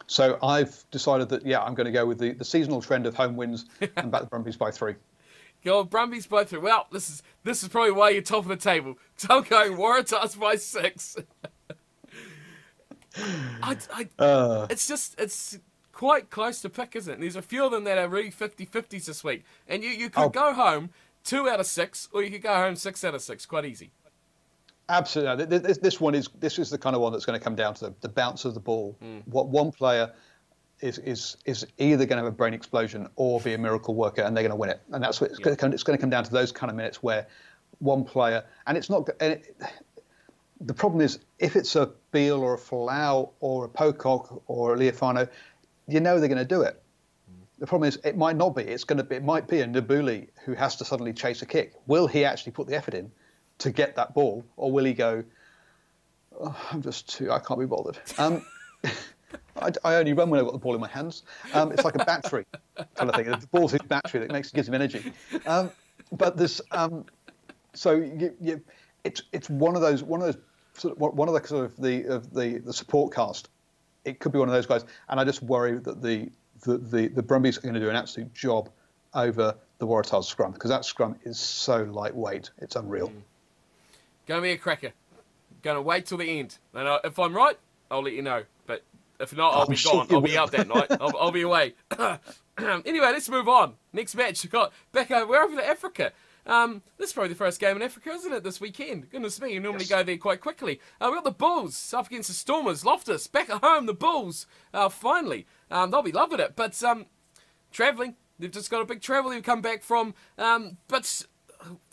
So I've decided that, I'm going to go with the seasonal trend of home wins and back the Brumbies by 3. Go Brumbies by 3. Well, this is probably why you're top of the table. So I'm going Waratahs by 6. It's quite close to pick, isn't it? And there's a few of them that are really 50-50s this week. And you could go home 2 out of 6, or you could go home 6 out of 6. Quite easy. Absolutely. This is the kind of one that's going to come down to the bounce of the ball. What one player is either going to have a brain explosion or be a miracle worker, and they're going to win it. And that's what it's going to come down to, those kind of minutes where one player, and it's not. The problem is if it's a Beale or a Folau or a Pocock or a Leofano, they're going to do it. The problem is it might not be. It might be a Nabuli who has to suddenly chase a kick. Will he actually put the effort in to get that ball, or will he go, I can't be bothered. I only run when I've got the ball in my hands. It's like a battery kind of thing. The ball's his battery that gives him energy. But this, it's one of those the support cast. It could be one of those guys, and I just worry that the Brumbies are going to do an absolute job over the Waratahs scrum, because that scrum is so lightweight. It's unreal. Going to be a cracker. Going to wait till the end. And if I'm right, I'll let you know. But if not, I'll be gone. I'll be out that night. I'll be away. Anyway, let's move on. Next match, we're over to Africa. This is probably the first game in Africa, isn't it, this weekend? Goodness me, you normally go there quite quickly. We've got the Bulls up against the Stormers. Loftus, back at home, the Bulls, finally. They'll be loving it. But travelling, they've just got a big travel they've come back from. But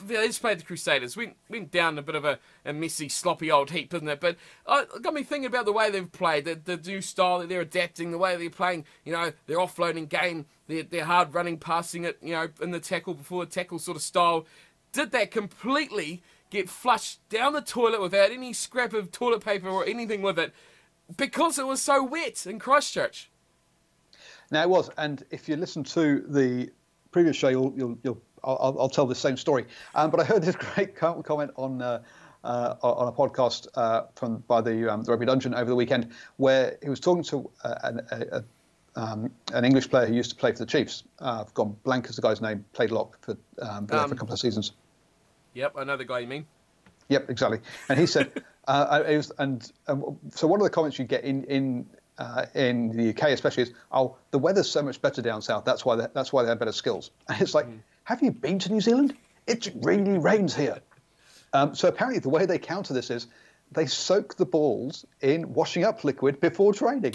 they just played the Crusaders. Went down a bit of a messy, sloppy old heap, isn't it? But it got me thinking about the way they've played, the new style that they're adapting, the way they're playing, their offloading game, their hard running, passing it, in the tackle, before the tackle sort of style. Did that completely get flushed down the toilet without any scrap of toilet paper or anything with it, because it was so wet in Christchurch. Now it was, and if you listen to the previous show, I'll tell the same story. But I heard this great comment on a podcast by the Rugby Dungeon over the weekend, where he was talking to an English player who used to play for the Chiefs. I've gone blank as the guy's name. Played a lot for a couple of seasons. Yep, I know the guy you mean. Yep, exactly. And he said, so one of the comments you get in the UK especially is, the weather's so much better down south. That's why they have better skills. And it's like, have you been to New Zealand? It really rains here. So apparently the way they counter this is they soak the balls in washing up liquid before training.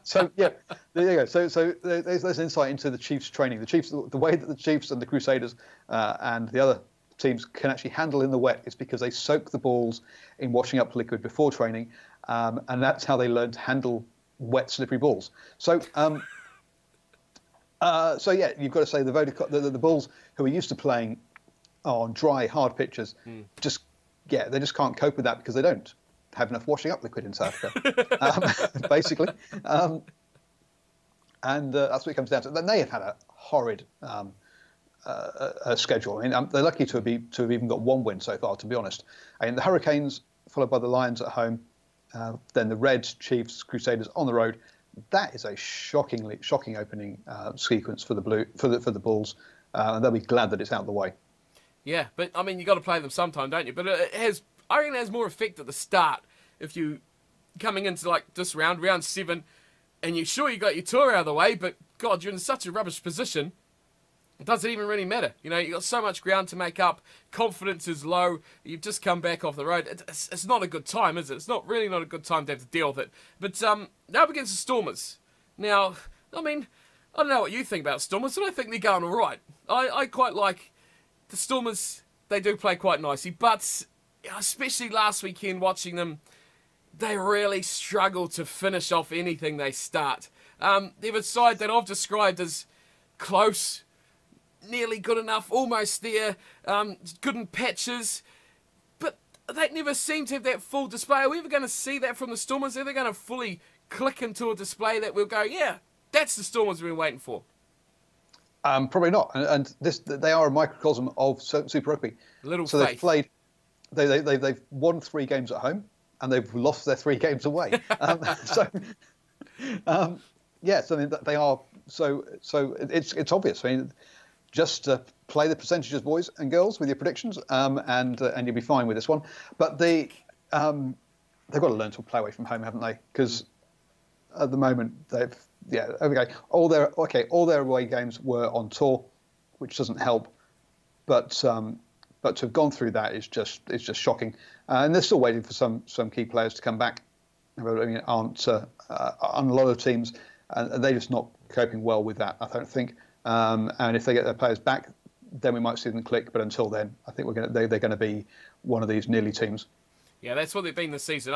So yeah, there you go. So there's insight into the Chiefs training. The Chiefs, the way that the Chiefs and the Crusaders and the other teams can actually handle in the wet is because they soak the balls in washing up liquid before training, and that's how they learn to handle wet, slippery balls. So yeah, you've got to say the Bulls, who are used to playing on dry, hard pitches, they just can't cope with that because they don't have enough washing up liquid in South Africa, basically. And that's what it comes down to. Then they have had a horrid schedule. I mean, they're lucky to have even got one win so far, to be honest. I mean, the Hurricanes, followed by the Lions at home, then the Reds, Chiefs, Crusaders on the road. That is a shocking opening sequence for the Bulls, and they'll be glad that it's out of the way. Yeah, but I mean, you got to play them sometime, don't you? But I reckon it has more effect at the start if you coming into like this round 7, and you're sure you got your tour out of the way, but God, you're in such a rubbish position. It doesn't even really matter. You got so much ground to make up. Confidence is low. You've just come back off the road. It's not a good time, is it? It's not a good time to have to deal with it. But now up against the Stormers. Now, I mean, I don't know what you think about Stormers, but I think they're going all right. I quite like the Stormers. They do play quite nicely, but especially last weekend watching them, they really struggle to finish off anything they start. They're a side that I've described as close, nearly good enough, almost there, good in patches, but they never seem to have that full display. Are we ever going to see that from the Stormers? Are they going to fully click into a display that we'll go, yeah, that's the Stormers we've been waiting for? Probably not. And they are a microcosm of Super Rugby. So they've played, they've won 3 games at home, and they've lost their 3 games away. Yes, I mean they are. So it's obvious. I mean, just play the percentages, boys and girls, with your predictions, and you'll be fine with this one. But they've got to learn to play away from home, haven't they? Because at the moment all their away games were on tour, which doesn't help. But to have gone through that is just shocking. And they're still waiting for some key players to come back. I mean, aren't on a lot of teams, and they're just not coping well with that, I don't think. And if they get their players back, then we might see them click. But until then, I think they're going to be one of these nearly teams. Yeah, that's what they've been this season.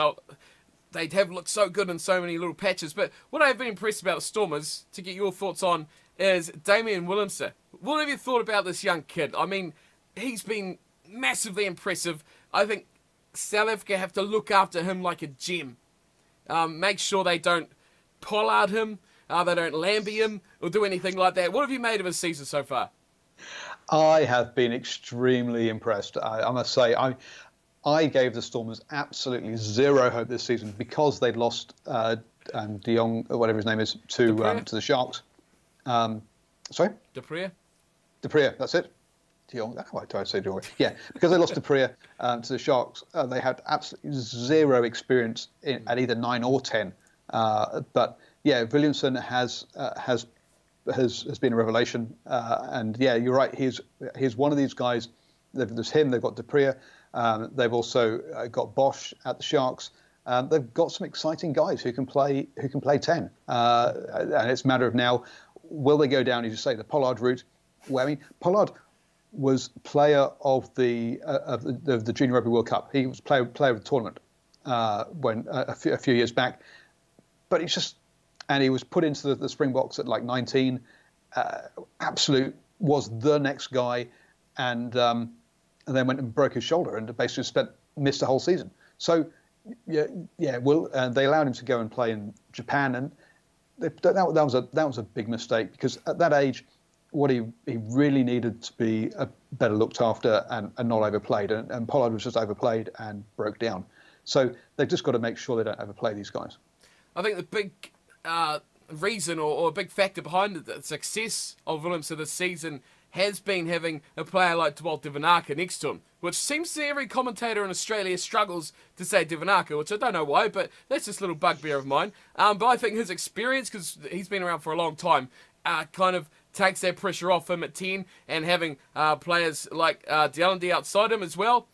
They have looked so good in so many little patches. But what I've been impressed about the Stormers, to get your thoughts on, is Damian Willemse. What have you thought about this young kid? I mean, he's been massively impressive. I think South Africa have to look after him like a gem. Make sure they don't pollard him, they don't Lambie him, or do anything like that. What have you made of his season so far? I have been extremely impressed. I must say, I gave the Stormers absolutely zero hope this season because they'd lost De Jong, or whatever his name is, to the Sharks. Sorry? De Pree, that's it. De Jong, why do I say De Jong? Yeah, because they lost De Pree to the Sharks. They had absolutely zero experience at either 9 or 10. But yeah, Williamson has been a revelation. And yeah, you're right. He's one of these guys. There's him. They've got De Pree. They've also got Bosch at the Sharks. They've got some exciting guys who can play 10. And it's a matter of now, will they go down, as you say, the Pollard route? Well, I mean, Pollard was player of the Junior Rugby World Cup. He was player of the tournament when a few years back. But he was put into the Springboks at like 19. Absolute was the next guy, and then went and broke his shoulder and basically missed the whole season. So yeah. Well, they allowed him to go and play in Japan, and that was a big mistake because at that age, what he really needed to be better looked after and not overplayed. And Pollard was just overplayed and broke down. So they've just got to make sure they don't overplay these guys. I think the big reason or a big factor behind the success of Willemse this season has been having a player like Dewald Divanaka next to him, which seems to every commentator in Australia struggles to say Divanaka, which I don't know why, but that's just a little bugbear of mine. But I think his experience, because he's been around for a long time, kind of takes that pressure off him at 10, and having players like Dealandi outside him as well,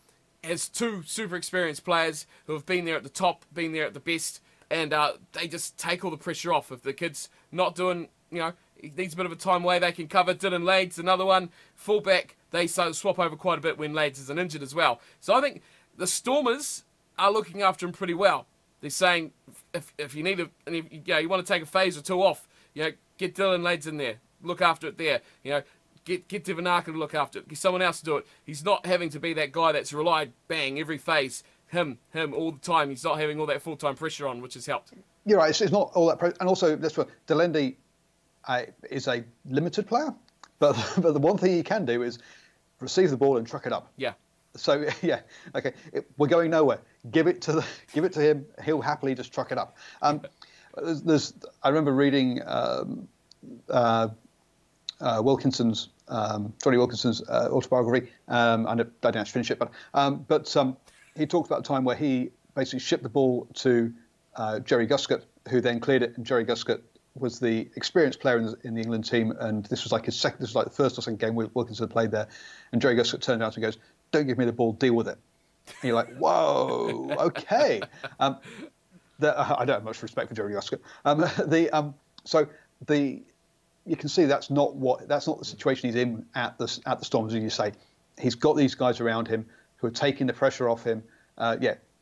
as 2 super experienced players who have been there at the top, been there at the best, and they just take all the pressure off. If the kid's not doing, he needs a bit of a time away, they can cover. Dylan Lades, another one, fullback, they swap over quite a bit when Lades isn't injured as well. So I think the Stormers are looking after him pretty well. They're saying if you need you want to take a phase or 2 off, get Dylan Lades in there, look after it there. Get Divanaka to look after it. Get someone else to do it. He's not having to be that guy that's relied, bang, every phase, him all the time. He's not having all that full-time pressure on, which has helped. You're right. It's not all that. And also, Dealandi is a limited player, but the one thing he can do is receive the ball and truck it up. Yeah. So yeah, okay, we're going nowhere. Give it to him. He'll happily just truck it up. I remember reading Wilkinson's Johnny Wilkinson's autobiography. I didn't actually finish it, but he talked about a time where he basically shipped the ball to Jerry Guscott, who then cleared it, and Jerry Guscott was the experienced player in the England team, and this was like the first or second game Wilkinson had played there, and Jerry Guscott turned around and goes, "Don't give me the ball, deal with it." And you're like, "Whoa, okay." I don't have much respect for Jerry Guscott. You can see that's not the situation he's in at the Stormers. As you say, he's got these guys around him who are taking the pressure off him.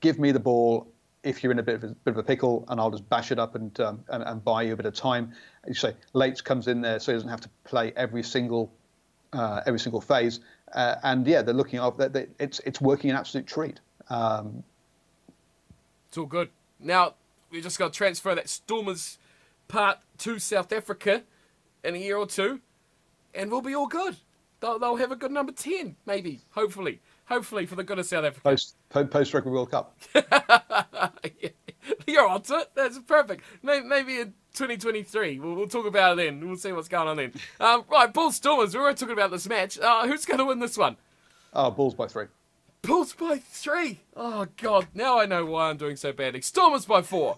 Give me the ball. if you're in a bit of a pickle, and I'll just bash it up and buy you a bit of time. You say Lates comes in there so he doesn't have to play every single phase, and yeah, they're looking up. It's working an absolute treat. It's all good. Now we just got to transfer that Stormers part to South Africa in a year or two, and we'll be all good. They'll have a good number 10, maybe, hopefully for the good of South Africa. Post Rugby World Cup. You're on to it. That's perfect. Maybe in 2023. We'll talk about it then. We'll see what's going on then. Right, Bulls Stormers. We were talking about this match. Who's going to win this one? Bulls by 3. Bulls by 3. Oh, God. Now I know why I'm doing so badly. Stormers by 4.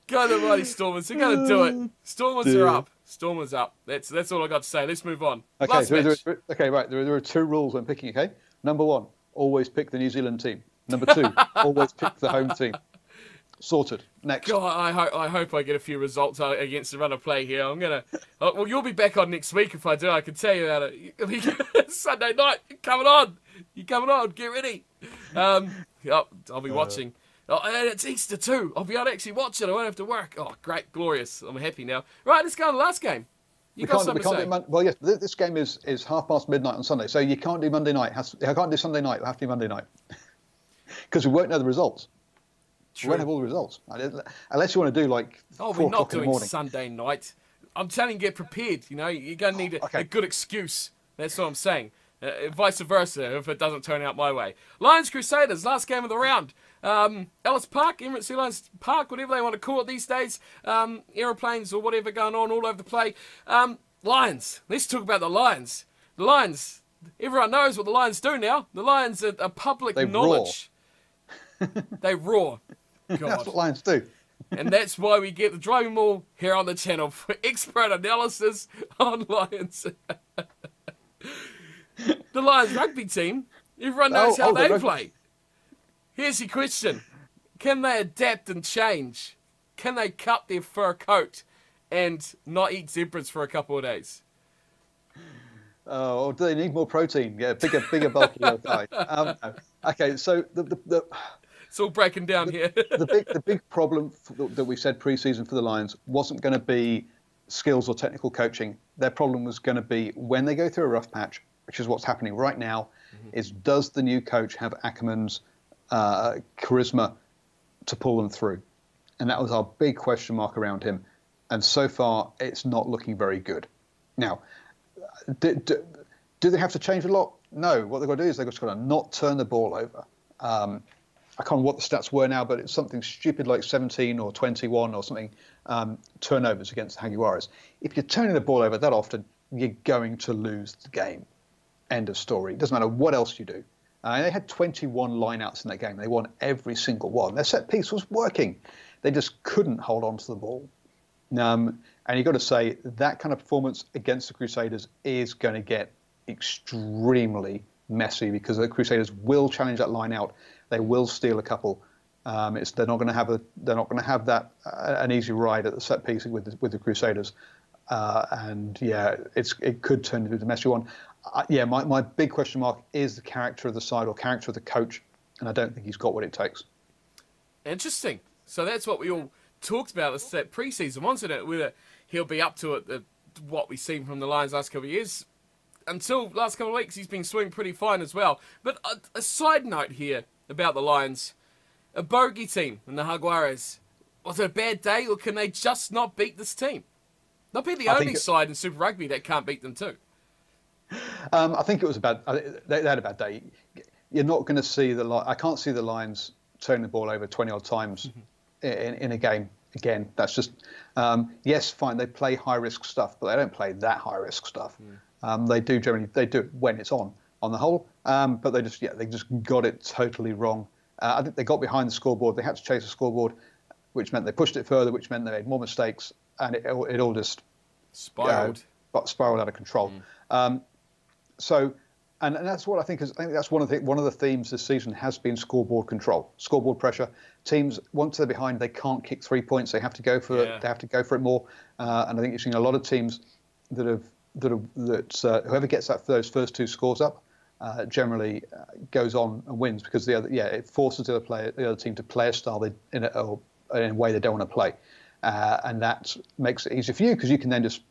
God almighty, Stormers. They're going to do it. Stormers are up. Stormers up. That's all I got to say. Let's move on. Okay, right. There are 2 rules when picking, okay? Number 1, always pick the New Zealand team. Number 2, always pick the home team. Sorted. Next. God, I hope I get a few results against the run of play here. I'm going to... well, you'll be back on next week if I do. I can tell you about it. Sunday night. You're coming on. Get ready. I'll be watching. Oh, and it's Easter too. I'll be able to actually watch it. I won't have to work. Oh, great, glorious. I'm happy now. Right, let's go on the last game. Well, yes, this game is midnight on Sunday, so you can't do Monday night. I can't do Sunday night. It'll have to be Monday night because we won't know the results. True. We won't have all the results unless you want to do like 4 we're not o'clock in the doing morning. Sunday night. I'm telling you, get prepared. You know, you're going to need a good excuse. That's what I'm saying. Vice versa if it doesn't turn out my way. Lions Crusaders, last game of the round. Ellis Park, Emirates Airlines Park, whatever they want to call it these days. Aeroplanes or whatever going on all over the place. Lions. Let's talk about the Lions. The Lions. Everyone knows what the Lions do now. The Lions are public knowledge. They roar. God. That's what Lions do. And that's why we get the Driving Maul here on the channel for expert analysis on Lions. The Lions rugby team, everyone knows how they play. Here's your question. Can they adapt and change? Can they cut their fur coat and not eat zebras for a couple of days? Oh, or do they need more protein? Yeah, bigger, bulkier guy. No. Okay, so it's all breaking down here. the big problem that we said pre-season for the Lions wasn't going to be skills or technical coaching. Their problem was going to be when they go through a rough patch, which is what's happening right now, is does the new coach have Ackerman's charisma to pull them through? And that was our big question mark around him. And so far, it's not looking very good. Now, do they have to change a lot? No. What they've got to do is they've just got to not turn the ball over. I can't remember what the stats were now, but it's something stupid like 17 or 21 or something turnovers against the Jaguares. If you're turning the ball over that often, you're going to lose the game. End of story. It doesn't matter what else you do. They had 21 lineouts in that game. They won every single one. Their set piece was working. They just couldn't hold on to the ball. And you've got to say that kind of performance against the Crusaders is going to get extremely messy because the Crusaders will challenge that line out. They will steal a couple. They're not going to have that an easy ride at the set piece with the Crusaders. And yeah, it could turn into a messy one. My big question mark is the character of the side or character of the coach, and I don't think he's got what it takes. Interesting. So that's what we all talked about this that pre-season, wasn't it? Whether he'll be up to it, what we've seen from the Lions last couple of years. Until last couple of weeks, he's been swinging pretty fine as well. But a side note here about the Lions, a bogey team in the Jaguares. Was it a bad day, or can they just not beat this team? They'll be the only side in Super Rugby that can't beat them too. I think it was they had a bad day. You're not going to see I can't see the Lions turning the ball over 20 odd times in a game again. That's just yes, fine. They play high risk stuff, but they don't play that high risk stuff. They do it when it's on the whole, but they just got it totally wrong. I think they got behind the scoreboard. They had to chase the scoreboard, which meant they pushed it further, which meant they made more mistakes, and it all just spiraled out of control. And that's what I think that's one of the themes this season has been scoreboard control, scoreboard pressure. Teams, once they're behind, they can't kick 3 points. They have to go for it. They have to go for it more. And I think you've seen a lot of teams that whoever gets those first 2 scores up generally goes on and wins because it forces the other team to play a style in a way they don't want to play, and that makes it easier for you because you can then just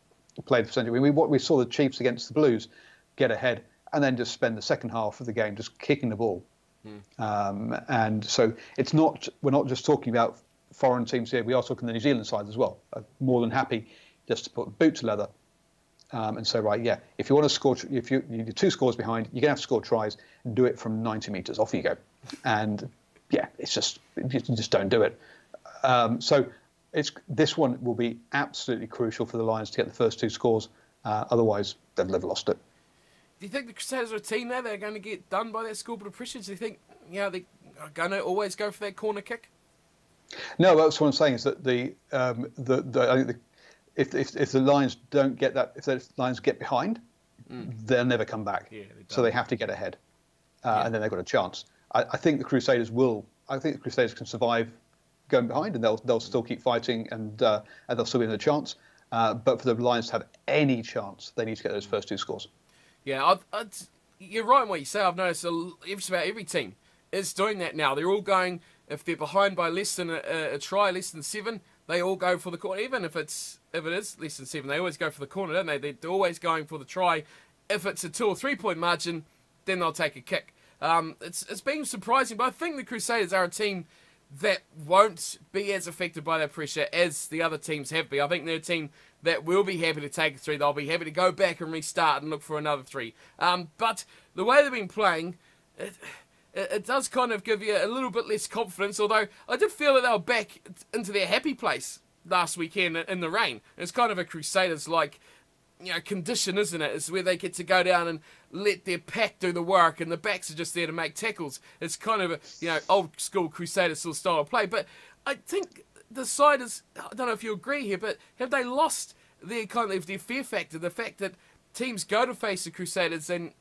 play the percentage. What we saw the Chiefs against the Blues get ahead and then just spend the second half of the game just kicking the ball. And so we're not just talking about foreign teams here. We are talking the New Zealand side as well. More than happy just to put boots to leather and say, right, yeah, if you want to score, if you're 2 scores behind, you're going to have to score tries and do it from 90 metres. Off you go. And yeah, you just don't do it. So this one will be absolutely crucial for the Lions to get the first 2 scores. Otherwise, they'll have lost it. Do you think the Crusaders are a team now that are going to get done by that scoreboard of pressure? Do you think they're going to always go for that corner kick? No, that's what I'm saying is that I think if the Lions don't get that, if the Lions get behind, they'll never come back. Yeah, so they have to get ahead, and then they've got a chance. I think the Crusaders will. I think the Crusaders can survive going behind, and they'll still keep fighting, and they'll still be in a chance. But for the Lions to have any chance, they need to get those first 2 scores. Yeah, you're right in what you say. I've noticed just about every team is doing that now. They're all going, if they're behind by less than a try, less than 7, they all go for the corner. Even if it is less than 7, they always go for the corner, don't they? They're always going for the try. If it's a 2 or 3 point margin, then they'll take a kick. It's been surprising, but I think the Crusaders are a team that won't be as affected by that pressure as the other teams have been. I think they're a team that will be happy to take a 3. They'll be happy to go back and restart and look for another 3. But the way they've been playing, it does kind of give you a little bit less confidence, although I did feel that they were back into their happy place last weekend in the rain. It's kind of a Crusaders-like condition, isn't it? It's where they get to go down and let their pack do the work, and the backs are just there to make tackles. It's kind of a old school Crusaders sort of style of play. But I think the side is, I don't know if you agree here, but have they lost their kind of their fear factor? The fact that teams go to face the Crusaders and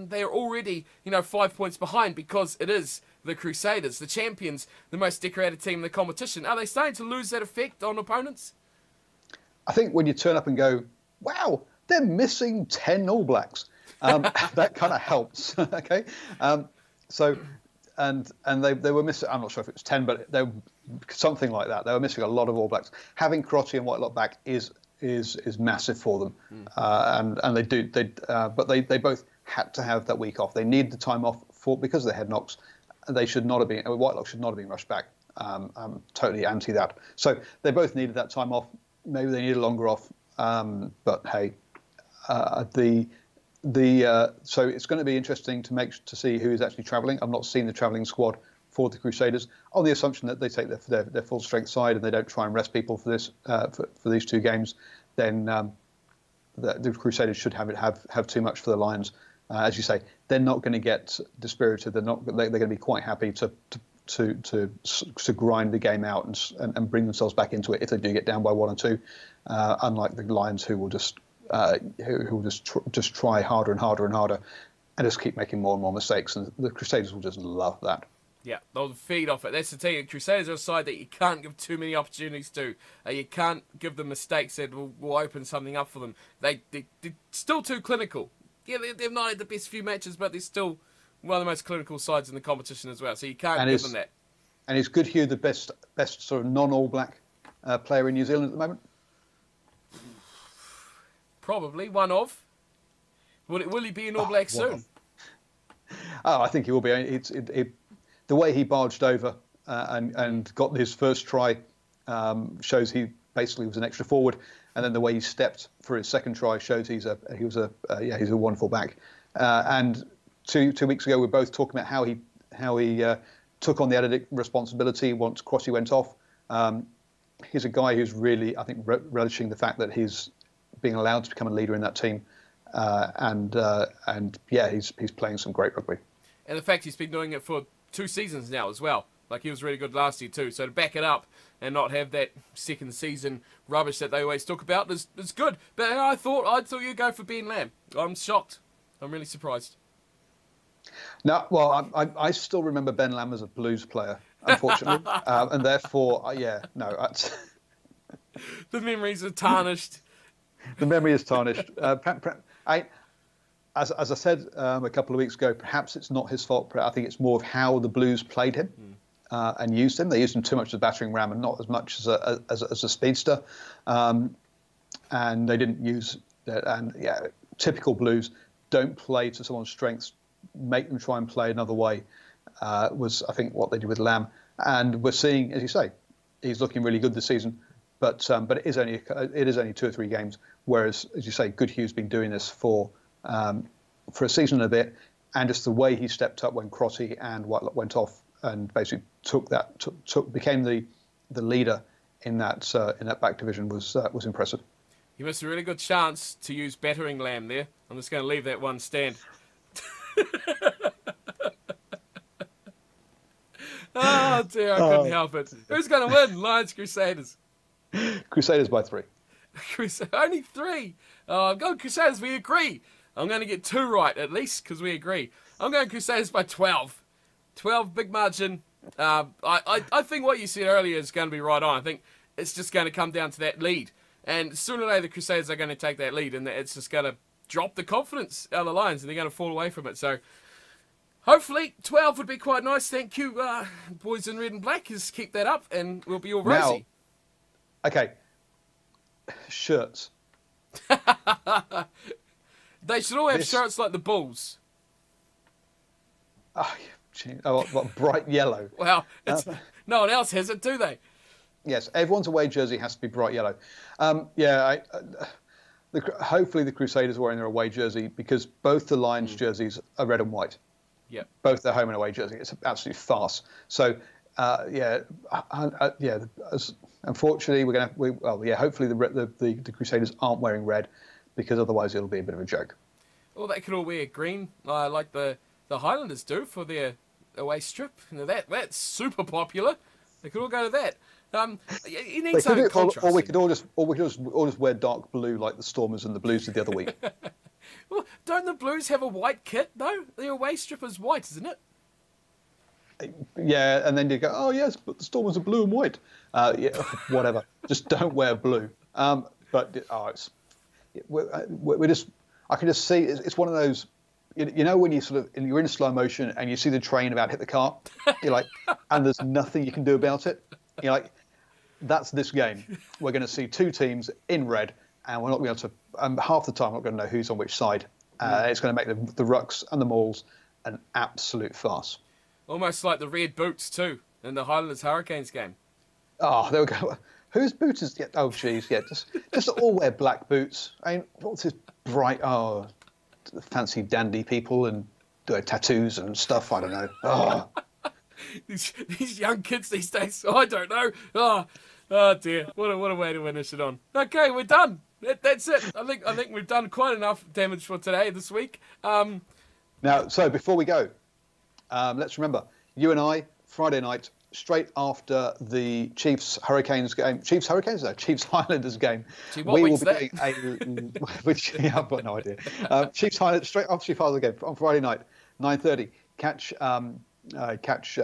they're already 5 points behind because it is the Crusaders, the champions, the most decorated team in the competition. Are they starting to lose that effect on opponents? I think when you turn up and go, wow, they're missing 10 All Blacks. That kind of helps. Okay, so and they were missing. I'm not sure if it was 10, but they were something like that. They were missing a lot of All Blacks. Having Crotty and Whitelock back is massive for them, and they both had to have that week off. They need the time off because of the head knocks. They should not have been. Whitelock should not have been rushed back. I'm totally anti that. So they both needed that time off. Maybe they needed longer off. But hey, so it's going to be interesting to see who is actually travelling. I've not seen the travelling squad for the Crusaders, on the assumption that they take their full strength side and they don't try and rest people for this for these 2 games. Then the Crusaders should have too much for the Lions. As you say, they're not going to get dispirited. They're going to be quite happy to grind the game out and bring themselves back into it if they do get down by 1 or 2. Unlike the Lions, who will just try harder and harder and harder, and just keep making more and more mistakes, and the Crusaders will just love that. Yeah, they'll feed off it. That's the thing. The Crusaders are a side that you can't give too many opportunities to. You can't give them mistakes that will open something up for them. They're still too clinical. Yeah, they've not had the best few matches, but they're still one of the most clinical sides in the competition as well. So you can't give them that. And is Goodhue the best sort of non-All Black player in New Zealand at the moment? Probably one of. Will he be an All Black soon? Oh, I think he will be. The way he barged over and got his first try shows he basically was an extra forward, and then the way he stepped for his second try shows he's a wonderful back. And two weeks ago, we were both talking about how he took on the added responsibility once Crotty went off. He's a guy who's really, I think, relishing the fact that he's being allowed to become a leader in that team, and he's playing some great rugby. And the fact he's been doing it for 2 seasons now as well. Like, he was really good last year too. So to back it up and not have that second season rubbish that they always talk about is good. But I thought you'd go for Ben Lamb. I'm shocked. I'm really surprised. No, well, I still remember Ben Lamb as a Blues player, unfortunately, and therefore, the memories are tarnished. The memory is tarnished. as I said a couple of weeks ago, perhaps it's not his fault. But I think it's more of how the Blues played him and used him. They used him too much as a battering ram and not as much as a speedster. And they didn't use that. And yeah, typical Blues, don't play to someone's strengths, make them try and play another way. Was I think what they did with Lamb, and we're seeing, as you say, he's looking really good this season. But it is only 2 or 3 games. Whereas, as you say, Goodhue's been doing this for a season and a bit, and just the way he stepped up when Crotty and Whitelocke went off and basically became the leader in that back division was impressive. You missed a really good chance to use battering lamb there. I'm just going to leave that one stand. Oh dear, I couldn't help it. Who's going to win? Lions, Crusaders. Crusaders by 3. Only 3. Oh, go Crusaders. We agree. I'm going to get 2 right at least because we agree. I'm going Crusaders by 12. 12, big margin. I think what you said earlier is going to be right on. I think it's just going to come down to that lead. And sooner or later, the Crusaders are going to take that lead, and it's just going to drop the confidence out of the Lions, and they're going to fall away from it. So, hopefully, 12 would be quite nice. Thank you, boys in red and black. Just keep that up, and we'll be all rosy. Now, okay, shirts. They should all have shirts like the Bulls. What bright yellow. Well, no one else has it, do they? Yes, everyone's away jersey has to be bright yellow. Hopefully the Crusaders are wearing their away jersey because both the Lions jerseys are red and white. Yeah. Both their home and away jersey. It's an absolute farce. So, unfortunately, hopefully the Crusaders aren't wearing red because otherwise it'll be a bit of a joke. Well, they could all wear green like the Highlanders do for their away strip. That's super popular. They could all go to that. You need some contrast. Or we could all just wear dark blue like the Stormers and the Blues did the other week. Well, don't the Blues have a white kit though? Their away strip is white, isn't it? Yeah, and then you go, oh yes, but the Stormers are blue and white. Whatever. Just don't wear blue. I can just see it's one of those. You know when you're in slow motion and you see the train about to hit the car, you're like, and there's nothing you can do about it. You're like, that's this game. We're going to see 2 teams in red, and we're not going to half the time we're not going to know who's on which side. It's going to make the rucks and the mauls an absolute farce. Almost like the red boots too in the Highlanders Hurricanes game. Oh, there we go. Whose boots is? Yeah, oh, geez, yeah. Just all wear black boots. I mean, what's this bright? Oh, fancy dandy people and do tattoos and stuff. I don't know. Oh. These young kids these days. I don't know. Oh dear. What a way to finish it on. Okay, we're done. That's it. I think we've done quite enough damage for today this week. Now, so before we go, let's remember you and I Friday night straight after the Chiefs Hurricanes game. Chiefs Hurricanes? No, Chiefs Highlanders game. Gee, we will be doing I've got no idea. Chiefs Highlanders straight after Chiefs Highlanders game on Friday night, 9:30. Catch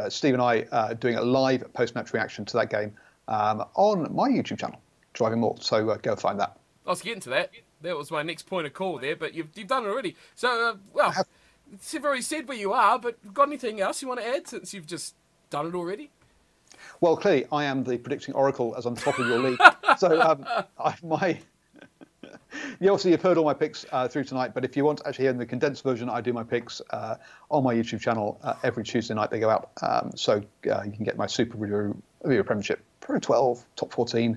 Steve and I doing a live post-match reaction to that game on my YouTube channel, Driving Maul. So go find that. I was getting to that. That was my next point of call there, but you've done it already. So, you've already said where you are, but got anything else you want to add since you've just done it already? Well, clearly, I am the predicting oracle as I'm top of your league. So, you've heard all my picks through tonight, but if you want to actually hear the condensed version, I do my picks on my YouTube channel every Tuesday night. They go out, so you can get my SuperBru Premiership, Pro 12, Top 14,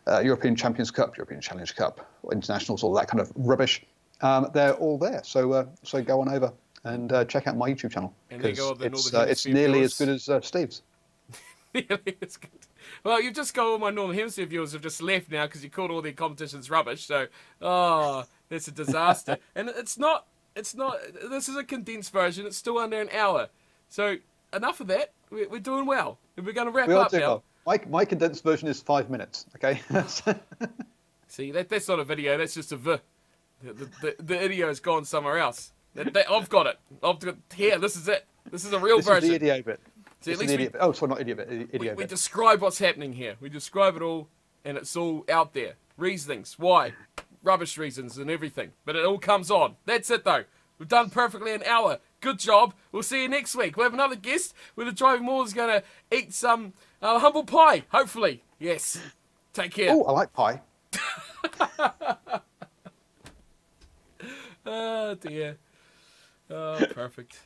European Champions Cup, European Challenge Cup, internationals, all that kind of rubbish. They're all there, so go on over and check out my YouTube channel because it's nearly as good as Steve's. Nearly as good. Well, you've just got all my Northern Hemisphere viewers have just left now because you called all their competitions rubbish. So, that's a disaster. And it's not. This is a condensed version. It's still under an hour. So enough of that. We're doing well. We're going to wrap up now. Well. My condensed version is 5 minutes. Okay. See, that's not a video. That's just a v. The video has gone somewhere else. I've got it. Here. This is it. This is a real version. This is the idiot bit. See, not idiot bit. We describe what's happening here. We describe it all, and it's all out there. Reasonings. Why? rubbish reasons and everything. But it all comes on. That's it, though. We've done perfectly an hour. Good job. We'll see you next week. We'll have another guest where the Driving Maul is going to eat some humble pie, hopefully. Yes. Take care. Oh, I like pie. Oh, dear. Oh, perfect.